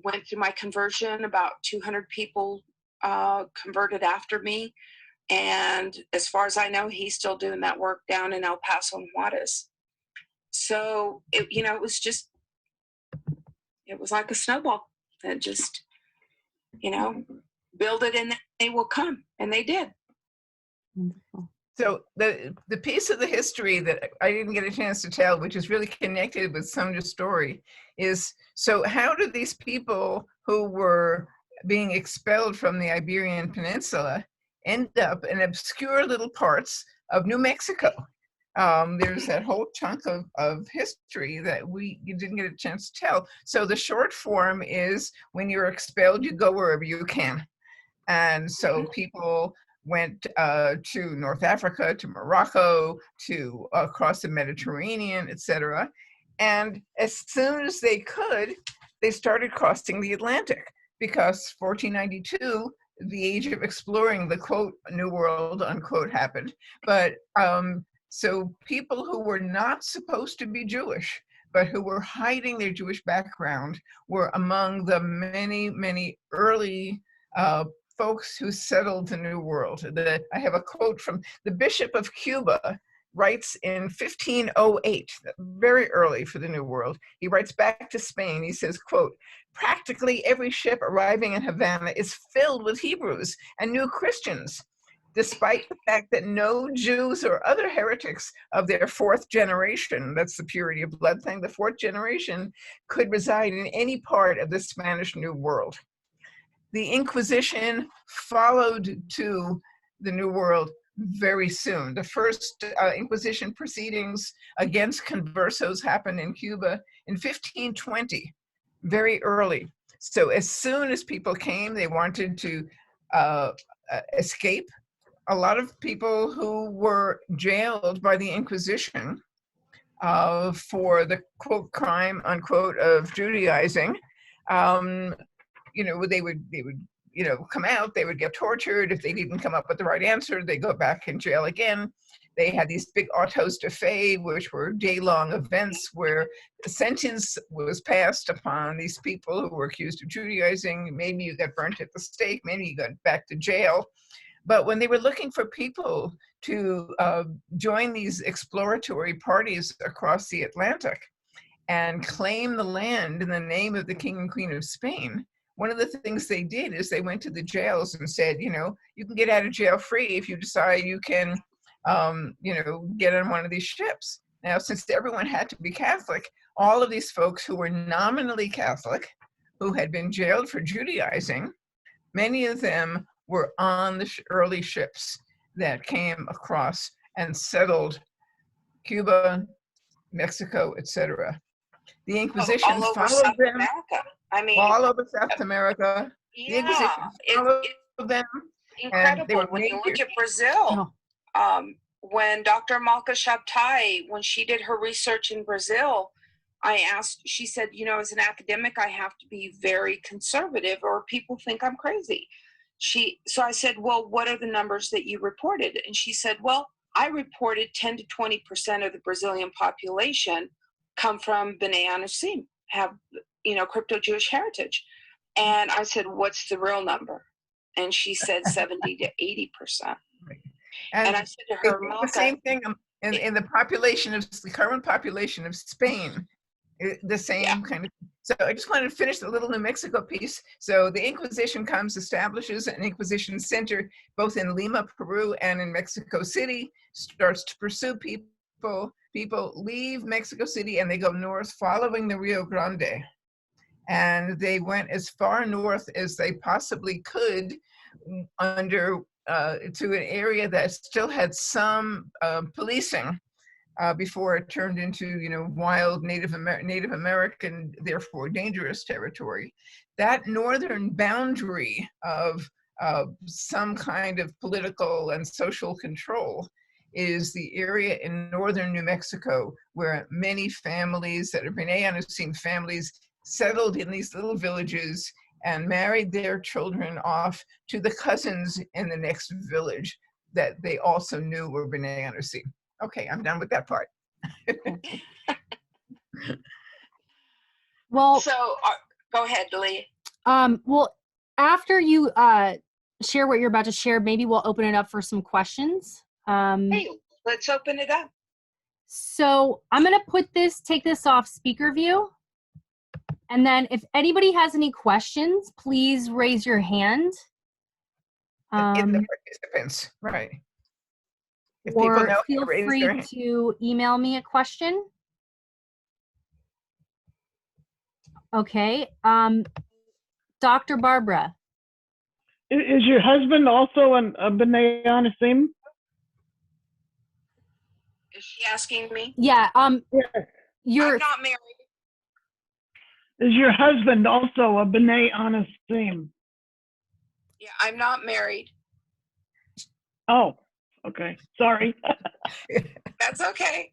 Speaker 3: went through my conversion. About 200 people converted after me. And as far as I know, he's still doing that work down in El Paso and Juarez. So, it was like a snowball. And just, build it and they will come. And they did.
Speaker 2: Wonderful.
Speaker 1: So the piece of the history that I didn't get a chance to tell, which is really connected with Sonya's story, is, so how did these people who were being expelled from the Iberian Peninsula end up in obscure little parts of New Mexico? There's that whole chunk of history that you didn't get a chance to tell. So the short form is, when you're expelled, you go wherever you can. And so people went to North Africa, to Morocco, to across the Mediterranean, etc. And as soon as they could, they started crossing the Atlantic, because 1492, the age of exploring the quote New World unquote happened. But so people who were not supposed to be Jewish, but who were hiding their Jewish background, were among the many, many early folks who settled the New World. I have a quote from the Bishop of Cuba, writes in 1508, very early for the New World. He writes back to Spain. He says, quote, "Practically every ship arriving in Havana is filled with Hebrews and new Christians, despite the fact that no Jews or other heretics of their fourth generation," that's the purity of blood thing, the fourth generation, "could reside in any part of the Spanish New World." The Inquisition followed to the New World very soon. The first Inquisition proceedings against Conversos happened in Cuba in 1520, very early. So as soon as people came, they wanted to escape. A lot of people who were jailed by the Inquisition for the quote crime unquote of Judaizing, they would come out, they would get tortured. If they didn't come up with the right answer, they go back in jail again. They had these big autos de fe, which were day-long events where a sentence was passed upon these people who were accused of Judaizing. Maybe you got burnt at the stake, maybe you got back to jail. But when they were looking for people to join these exploratory parties across the Atlantic and claim the land in the name of the King and Queen of Spain, one of the things they did is they went to the jails and said, you can get out of jail free if you decide you can, get on one of these ships. Now, since everyone had to be Catholic, all of these folks who were nominally Catholic, who had been jailed for Judaizing, many of them were on the early ships that came across and settled Cuba, Mexico, etc. The Inquisition
Speaker 3: all over
Speaker 1: followed
Speaker 3: South
Speaker 1: them.
Speaker 3: America. I mean,
Speaker 1: All over South America. The Inquisition followed them.
Speaker 3: incredible
Speaker 1: And they were
Speaker 3: when you look
Speaker 1: major.
Speaker 3: at Brazil.
Speaker 2: Oh.
Speaker 3: when Dr. Malka Shabtai, when she did her research in Brazil, she said, you know, as an academic, I have to be very conservative or people think I'm crazy. So I said, well, what are the numbers that you reported? And she said, well, I reported 10 to 20% of the Brazilian population come from B'nai Anusim, have, you know, crypto Jewish heritage. And I said, what's the real number? And she said 70 to 80%. And I said to her,
Speaker 1: the same thing in the population of the current population of Spain. The same kind of. So I just wanted to finish the little New Mexico piece. So the Inquisition comes, establishes an Inquisition center both in Lima, Peru, and in Mexico City. Starts to pursue people. People leave Mexico City and they go north, following the Rio Grande. And they went as far north as they possibly could, under to an area that still had some policing. Before it turned into, you know, wild Native American, therefore dangerous territory. That northern boundary of some kind of political and social control is the area in northern New Mexico where many families that are B'nai Anusim families settled in these little villages and married their children off to the cousins in the next village that they also knew were B'nai Anusim. Okay, I'm done with that part.
Speaker 2: Well,
Speaker 3: so go ahead, Lee.
Speaker 2: Well, after you share what you're about to share, maybe we'll open it up for some questions.
Speaker 3: Hey, let's open it up.
Speaker 2: So I'm gonna take this off speaker view, and then if anybody has any questions, please raise your hand.
Speaker 1: In the participants, right? If people
Speaker 2: Or
Speaker 1: know,
Speaker 2: feel
Speaker 1: raise
Speaker 2: free
Speaker 1: their hand.
Speaker 2: to email me a question. Okay. Dr. Barbara.
Speaker 4: Is your husband also a B'nai Anusim?
Speaker 3: Is she asking me?
Speaker 2: Yeah.
Speaker 4: Yes.
Speaker 2: You're
Speaker 3: I'm not married.
Speaker 4: Is your husband also a B'nai Anusim?
Speaker 3: Yeah, I'm not married.
Speaker 4: Oh, okay. Sorry.
Speaker 3: That's okay.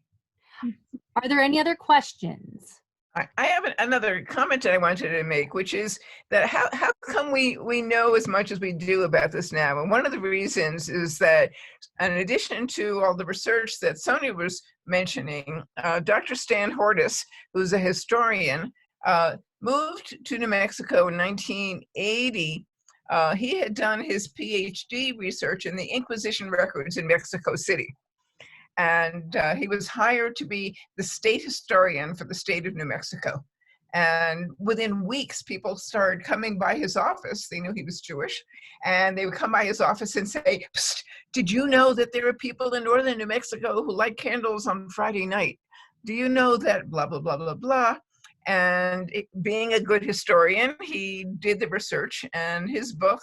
Speaker 2: Are there any other questions?
Speaker 1: I have another comment that I wanted to make, which is that how come we know as much as we do about this now? And one of the reasons is that in addition to all the research that Sonya was mentioning, Dr. Stan Hortis, who's a historian, moved to New Mexico in 1980. He had done his PhD research in the Inquisition records in Mexico City. And he was hired to be the state historian for the state of New Mexico. And within weeks, people started coming by his office. They knew he was Jewish. And they would come by his office and say, "Psst, did you know that there are people in northern New Mexico who light candles on Friday night? Do you know that blah, blah, blah, blah, blah?" And being a good historian, he did the research. And his book,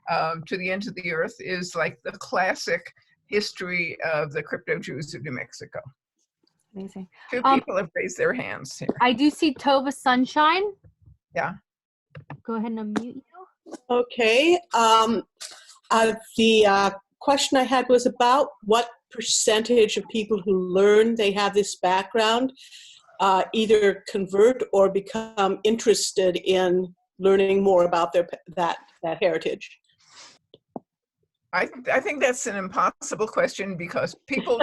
Speaker 1: To the Ends of the Earth, is like the classic history of the crypto Jews of New Mexico.
Speaker 2: Amazing.
Speaker 1: Two people have raised their hands here.
Speaker 2: I do see Tova Sunshine.
Speaker 1: Yeah.
Speaker 2: Go ahead and unmute you.
Speaker 5: Okay. The question I had was about what percentage of people who learn they have this background either convert or become interested in learning more about that heritage.
Speaker 1: I think that's an impossible question because people,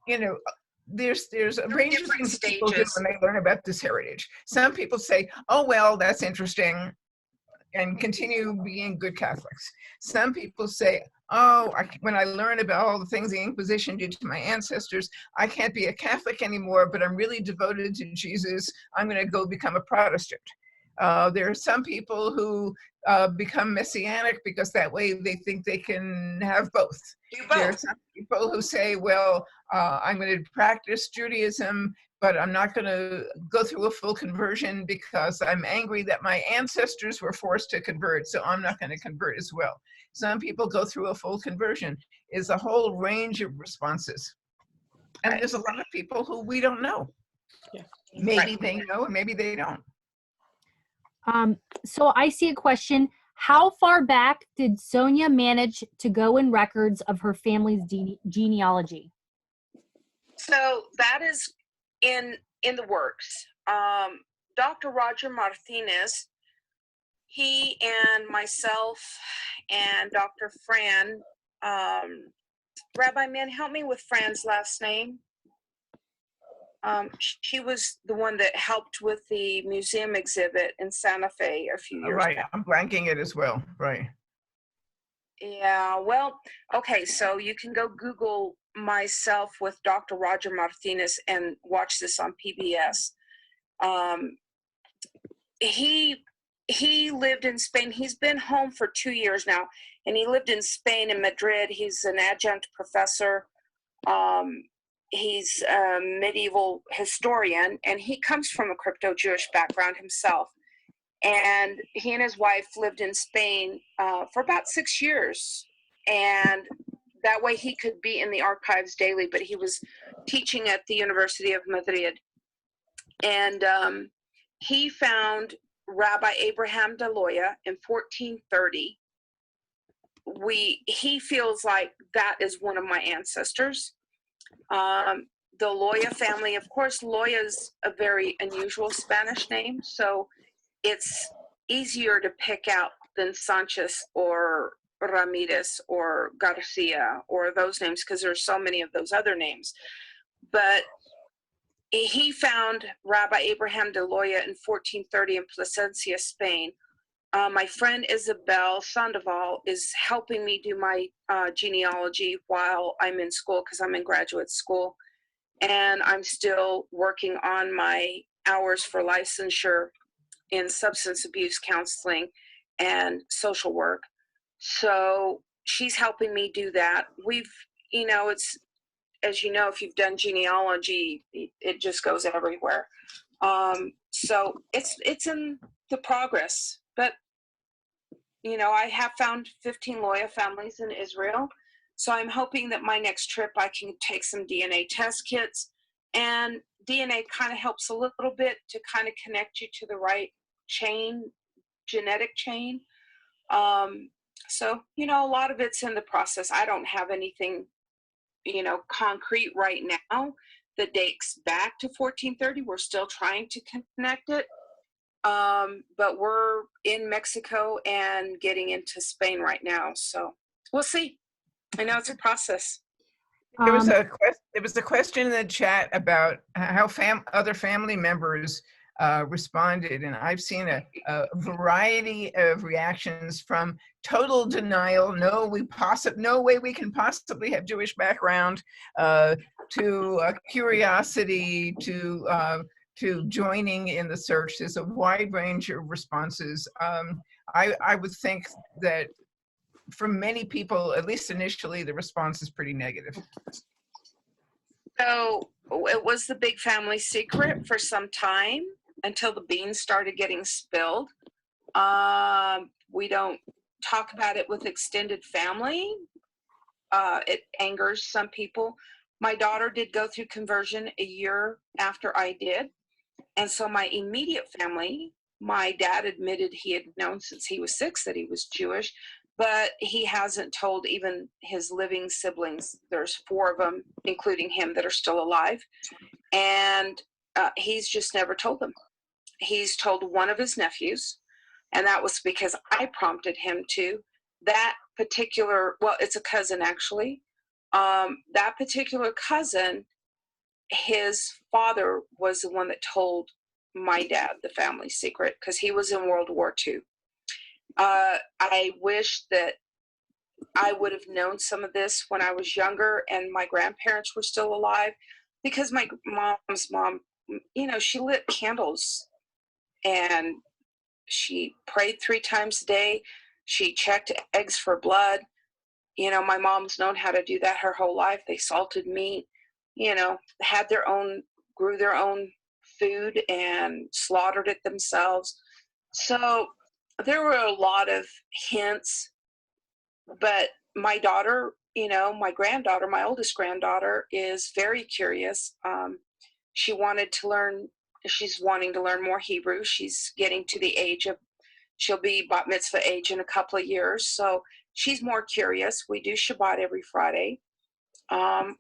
Speaker 1: you know, there's a range of things people do when they learn about this heritage. Some people say, "Oh, well, that's interesting," and continue being good Catholics. Some people say, "Oh, when I learn about all the things the Inquisition did to my ancestors, I can't be a Catholic anymore, but I'm really devoted to Jesus. I'm going to go become a Protestant." There are some people who become messianic because that way they think they can have both. There are some people who say, well, I'm going to practice Judaism, but I'm not going to go through a full conversion because I'm angry that my ancestors were forced to convert, so I'm not going to convert as well. Some people go through a full conversion. It's a whole range of responses. And there's a lot of people who we don't know.
Speaker 5: Yeah.
Speaker 1: Maybe they know and maybe they don't.
Speaker 2: So I see a question. How far back did Sonya manage to go in records of her family's genealogy?
Speaker 3: So that is in the works. Dr. Roger Martinez, he and myself and Dr. Fran, Rabbi, man, help me with Fran's last name. She was the one that helped with the museum exhibit in Santa Fe a few years
Speaker 1: Right,
Speaker 3: back.
Speaker 1: I'm blanking it as well, right.
Speaker 3: Yeah, well, okay, so you can go Google myself with Dr. Roger Martinez and watch this on PBS. He lived in Spain. He's been home for 2 years now, and he lived in Spain in Madrid. He's an adjunct professor. He's a medieval historian, and he comes from a crypto Jewish background himself. And he and his wife lived in Spain for about 6 years. And that way he could be in the archives daily, but he was teaching at the University of Madrid. And he found Rabbi Abraham de Loya in 1430. He feels like that is one of my ancestors. The Loya family, of course, Loya is a very unusual Spanish name, so it's easier to pick out than Sanchez or Ramirez or Garcia or those names, because there's so many of those other names. But he found Rabbi Abraham de Loya in 1430 in Plasencia, Spain. My friend Isabel Sandoval is helping me do my genealogy while I'm in school, because I'm in graduate school. And I'm still working on my hours for licensure in substance abuse counseling and social work. So she's helping me do that. It's, as you know, if you've done genealogy, it just goes everywhere. So it's in the progress, but I have found 15 Loya families in Israel. So I'm hoping that my next trip, I can take some DNA test kits, and DNA kind of helps a little bit to kind of connect you to the right genetic chain. So, a lot of it's in the process. I don't have anything, concrete right now that dates back to 1430. We're still trying to connect it. But we're in Mexico and getting into Spain right now. So we'll see. I know it's a process.
Speaker 1: There was a question in the chat about how other family members responded, and I've seen a variety of reactions, from total denial, no way we can possibly have Jewish background, to curiosity, to joining in the search. There's a wide range of responses. I would think that for many people, at least initially, the response is pretty negative.
Speaker 3: So it was the big family secret for some time, until the beans started getting spilled. We don't talk about it with extended family. It angers some people. My daughter did go through conversion a year after I did. And so my immediate family, my dad admitted he had known since he was 6 that he was Jewish, but he hasn't told even his living siblings. There's 4 of them, including him, that are still alive. And he's just never told them. He's told one of his nephews, and that was because I prompted him to. That particular, well, it's a cousin actually. That particular cousin, his father was the one that told my dad the family secret, because he was in World War II. I wish that I would have known some of this when I was younger and my grandparents were still alive, because my mom's mom, she lit candles and she prayed 3 times a day. She checked eggs for blood. My mom's known how to do that her whole life. They salted meat, grew their own food and slaughtered it themselves. So there were a lot of hints, but my daughter, my granddaughter, my oldest granddaughter, is very curious. She's wanting to learn more Hebrew. She's getting to the age of she'll be bat mitzvah age in a couple of years. So she's more curious. We do Shabbat every Friday.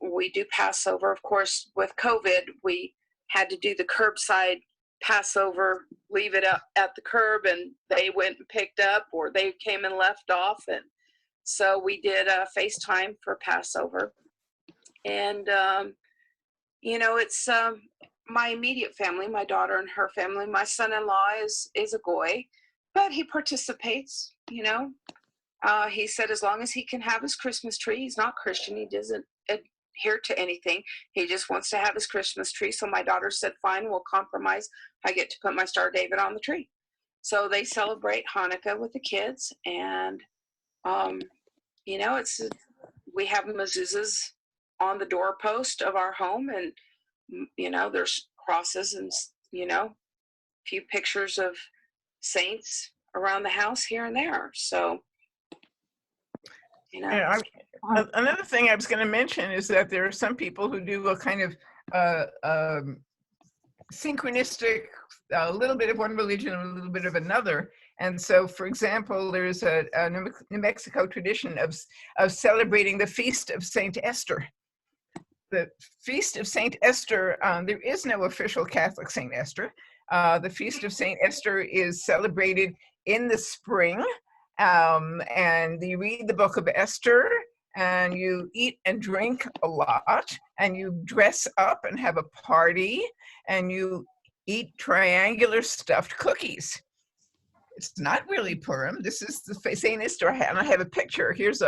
Speaker 3: We do Passover. Of course, with COVID, we had to do the curbside Passover, leave it up at the curb, and they went and picked up, or they came and left off. And so we did a FaceTime for Passover. And, it's my immediate family, my daughter and her family. My son-in-law is a goy, but he participates, He said as long as he can have his Christmas tree, he's not Christian, he doesn't adhere to anything. He just wants to have his Christmas tree. So my daughter said, fine, we'll compromise. I get to put my Star of David on the tree. So they celebrate Hanukkah with the kids. And, we have mezuzahs on the doorpost of our home. And, there's crosses and, a few pictures of saints around the house here and there. So,
Speaker 1: another thing I was going to mention is that there are some people who do a kind of synchronistic, a little bit of one religion and a little bit of another. And so, for example, there's a New Mexico tradition of celebrating the Feast of Saint Esther. The Feast of Saint Esther, there is no official Catholic Saint Esther. The Feast of Saint Esther is celebrated in the spring, and you read the book of Esther, and you eat and drink a lot, and you dress up and have a party, and you eat triangular stuffed cookies. It's not really Purim. This is the Saint Esther, and I have a picture. This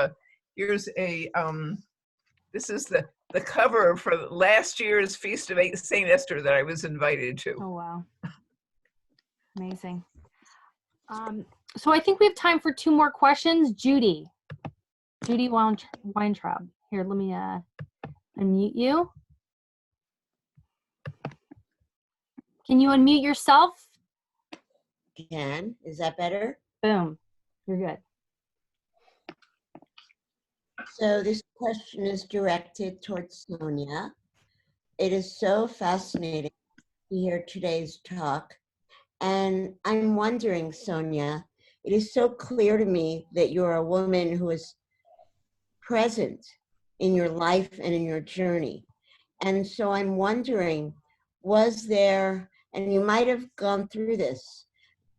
Speaker 1: is the cover for last year's Feast of Saint Esther that I was invited to.
Speaker 2: Oh, wow. Amazing. So I think we have time for 2 more questions. Judy Weintraub. Here, let me unmute you. Can you unmute yourself?
Speaker 6: Can. Is that better?
Speaker 2: Boom. You're good.
Speaker 6: So this question is directed towards Sonya. It is so fascinating to hear today's talk. And I'm wondering, Sonya, it is so clear to me that you're a woman who is present in your life and in your journey. And so I'm wondering, was there, and you might have gone through this,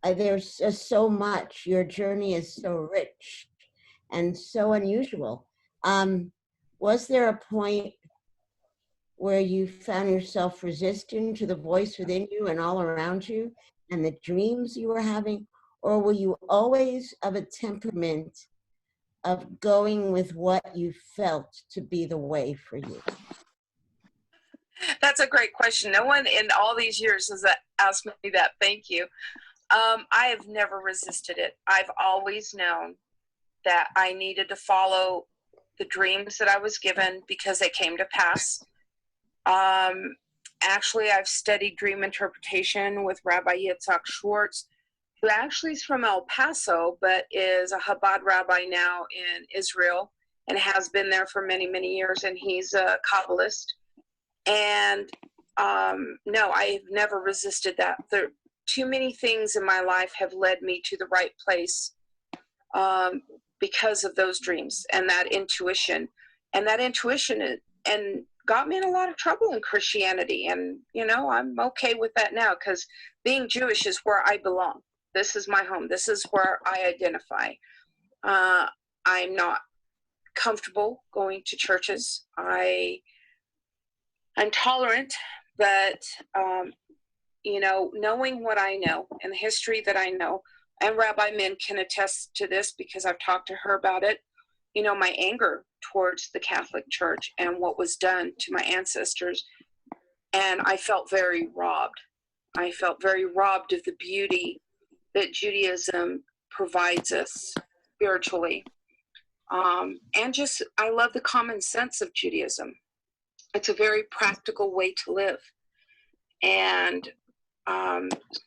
Speaker 6: there's just so much, your journey is so rich and so unusual. Was there a point where you found yourself resisting to the voice within you and all around you and the dreams you were having? Or were you always of a temperament of going with what you felt to be the way for you?
Speaker 3: That's a great question. No one in all these years has asked me that. Thank you. I have never resisted it. I've always known that I needed to follow the dreams that I was given because they came to pass. Actually, I've studied dream interpretation with Rabbi Schwartz, who actually is from El Paso, but is a Chabad rabbi now in Israel and has been there for many, many years, and he's a Kabbalist. And no, I've never resisted that. Too many things in my life have led me to the right place because of those dreams and that intuition. And that intuition and got me in a lot of trouble in Christianity. And, I'm okay with that now because being Jewish is where I belong. This is my home. This is where I identify. I'm not comfortable going to churches. I'm tolerant, but, knowing what I know and the history that I know, and Rabbi Min can attest to this because I've talked to her about it, my anger towards the Catholic Church and what was done to my ancestors. And I felt very robbed. I felt very robbed of the beauty that Judaism provides us spiritually. And just, I love the common sense of Judaism. It's a very practical way to live. And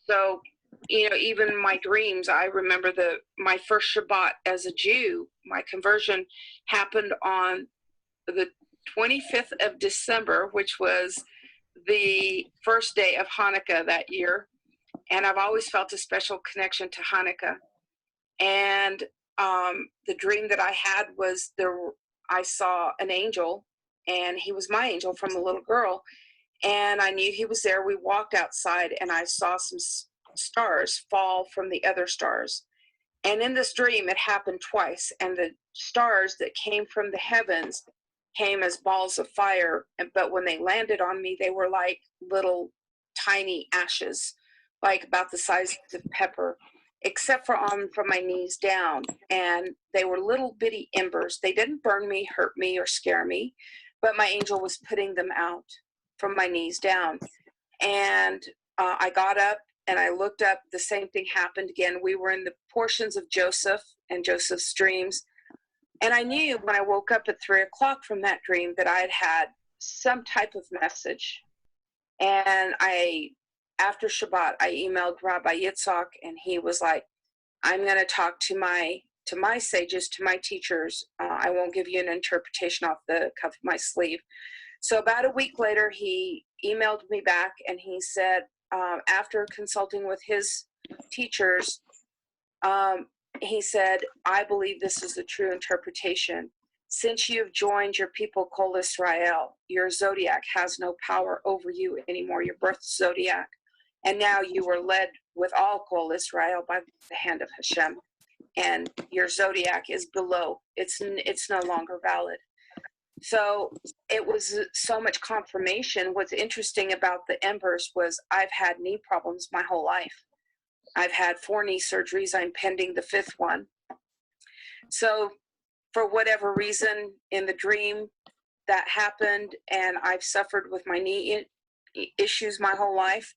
Speaker 3: so, even my dreams, I remember my first Shabbat as a Jew, my conversion happened on the 25th of December, which was the first day of Hanukkah that year. And I've always felt a special connection to Hanukkah. And the dream that I had was I saw an angel, and he was my angel from a little girl. And I knew he was there. We walked outside, and I saw some stars fall from the other stars. And in this dream, it happened twice. And the stars that came from the heavens came as balls of fire. But when they landed on me, they were like little tiny ashes, like about the size of pepper, except for from my knees down. And they were little bitty embers. They didn't burn me, hurt me, or scare me, but my angel was putting them out from my knees down. And I got up and I looked up. The same thing happened again. We were in the portions of Joseph and Joseph's dreams. And I knew when I woke up at 3 o'clock from that dream that I had had some type of message. And after Shabbat, I emailed Rabbi Yitzhak, and he was like, I'm going to talk to my sages, to my teachers. I won't give you an interpretation off the cuff of my sleeve. So about a week later, he emailed me back, and he said, after consulting with his teachers, he said, I believe this is the true interpretation. Since you have joined your people, Kol Israel, your zodiac has no power over you anymore, your birth zodiac. And now you are led with all Kol Israel by the hand of Hashem. And your zodiac is below. It's no longer valid. So it was so much confirmation. What's interesting about the embers was I've had knee problems my whole life. I've had 4 knee surgeries. I'm pending the 5th one. So for whatever reason in the dream that happened, and I've suffered with my knee issues my whole life,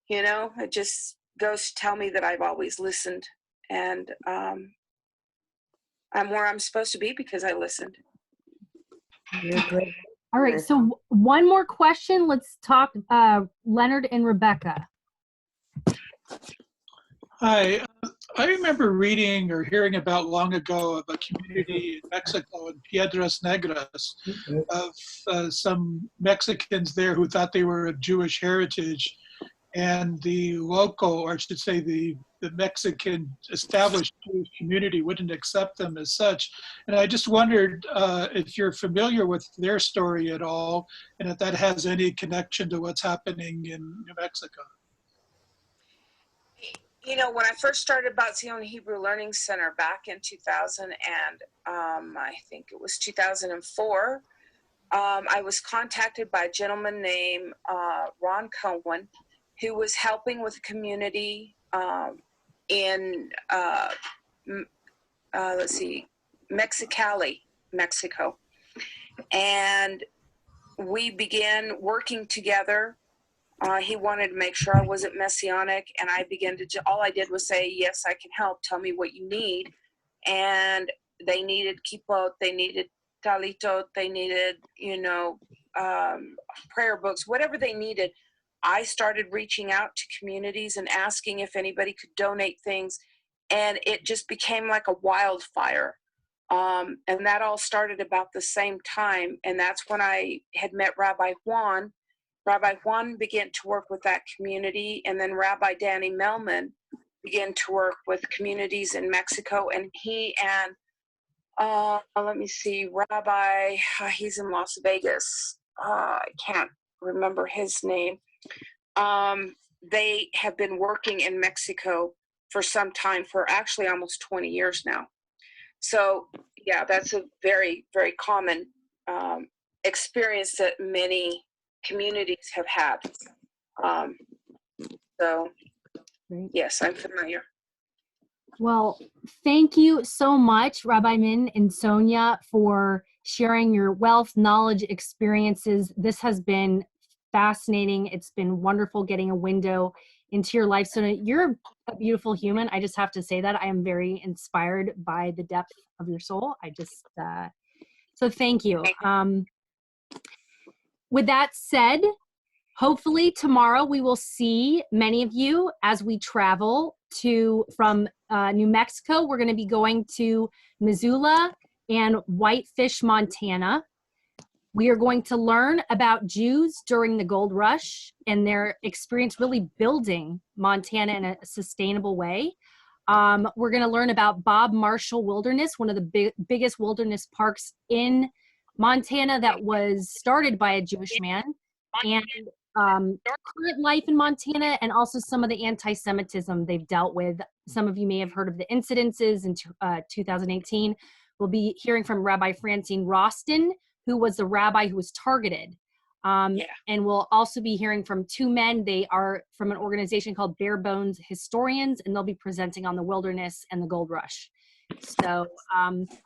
Speaker 3: you know, it just goes to tell me that I've always listened, and I'm where I'm supposed to be because I listened.
Speaker 6: You're great.
Speaker 2: All right, so one more question. Let's talk Leonard and Rebecca.
Speaker 7: Hi, I remember reading or hearing about long ago of a community in Mexico in Piedras Negras of some Mexicans there who thought they were of Jewish heritage, and the local, or I should say the Mexican established Jewish community wouldn't accept them as such. And I just wondered if you're familiar with their story at all, and if that has any connection to what's happening in New Mexico.
Speaker 3: You know, when I first started Bat Zion Hebrew Learning Center back in 2000 and I think it was 2004, I was contacted by a gentleman named Ron Cohen, who was helping with a community in, Mexicali, Mexico. And we began working together. He wanted to make sure I wasn't messianic, and I began to, all I did was say, yes, I can help. Tell me what you need. And they needed kippot, they needed talitot, they needed, you know, prayer books, whatever they needed. I started reaching out to communities and asking if anybody could donate things, and it just became like a wildfire. And that all started about the same time, and that's when I had met Rabbi Juan. Rabbi Juan began to work with that community, and then Rabbi Danny Melman began to work with communities in Mexico, and he and, let me see, Rabbi, he's in Las Vegas. I can't remember his name. They have been working in Mexico for some time, for actually almost 20 years now. So, yeah, that's a very, very common experience that many communities have had. So,
Speaker 2: Great.
Speaker 3: yes, I'm familiar.
Speaker 2: Well, thank you so much, Rabbi Min and Sonya, for sharing your wealth, knowledge, experiences. This has been fascinating. It's been wonderful getting a window into your life. So you're a beautiful human. I just have to say that. I am very inspired by the depth of your soul. I just, so thank you. With that said, hopefully tomorrow we will see many of you as we travel from New Mexico. We're going to be going to Missoula and Whitefish, Montana. We are going to learn about Jews during the gold rush and their experience really building Montana in a sustainable way. We're going to learn about Bob Marshall Wilderness, one of the biggest wilderness parks in Montana that was started by a Jewish man, and current life in Montana, and also some of the anti-Semitism they've dealt with. Some of you may have heard of the incidences in 2018. We'll be hearing from Rabbi Francine Roston, who was the rabbi who was targeted. And we'll also be hearing from two men. They are from an organization called Bare Bones Historians, and they'll be presenting on the wilderness and the gold rush. So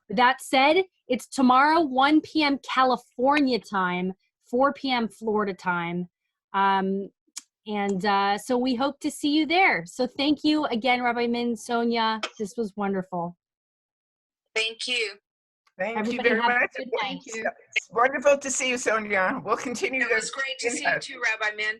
Speaker 2: with that said, it's tomorrow, 1 p.m. California time, 4 p.m. Florida time. So we hope to see you there. So thank you again, Rabbi Min, Sonya. This was wonderful.
Speaker 3: Thank you.
Speaker 1: Thank
Speaker 2: Everybody
Speaker 1: you very
Speaker 2: have a
Speaker 1: much.
Speaker 2: good night.
Speaker 1: It's wonderful to see you, Sonya. We'll continue.
Speaker 3: It was great to see you too, Rabbi Min.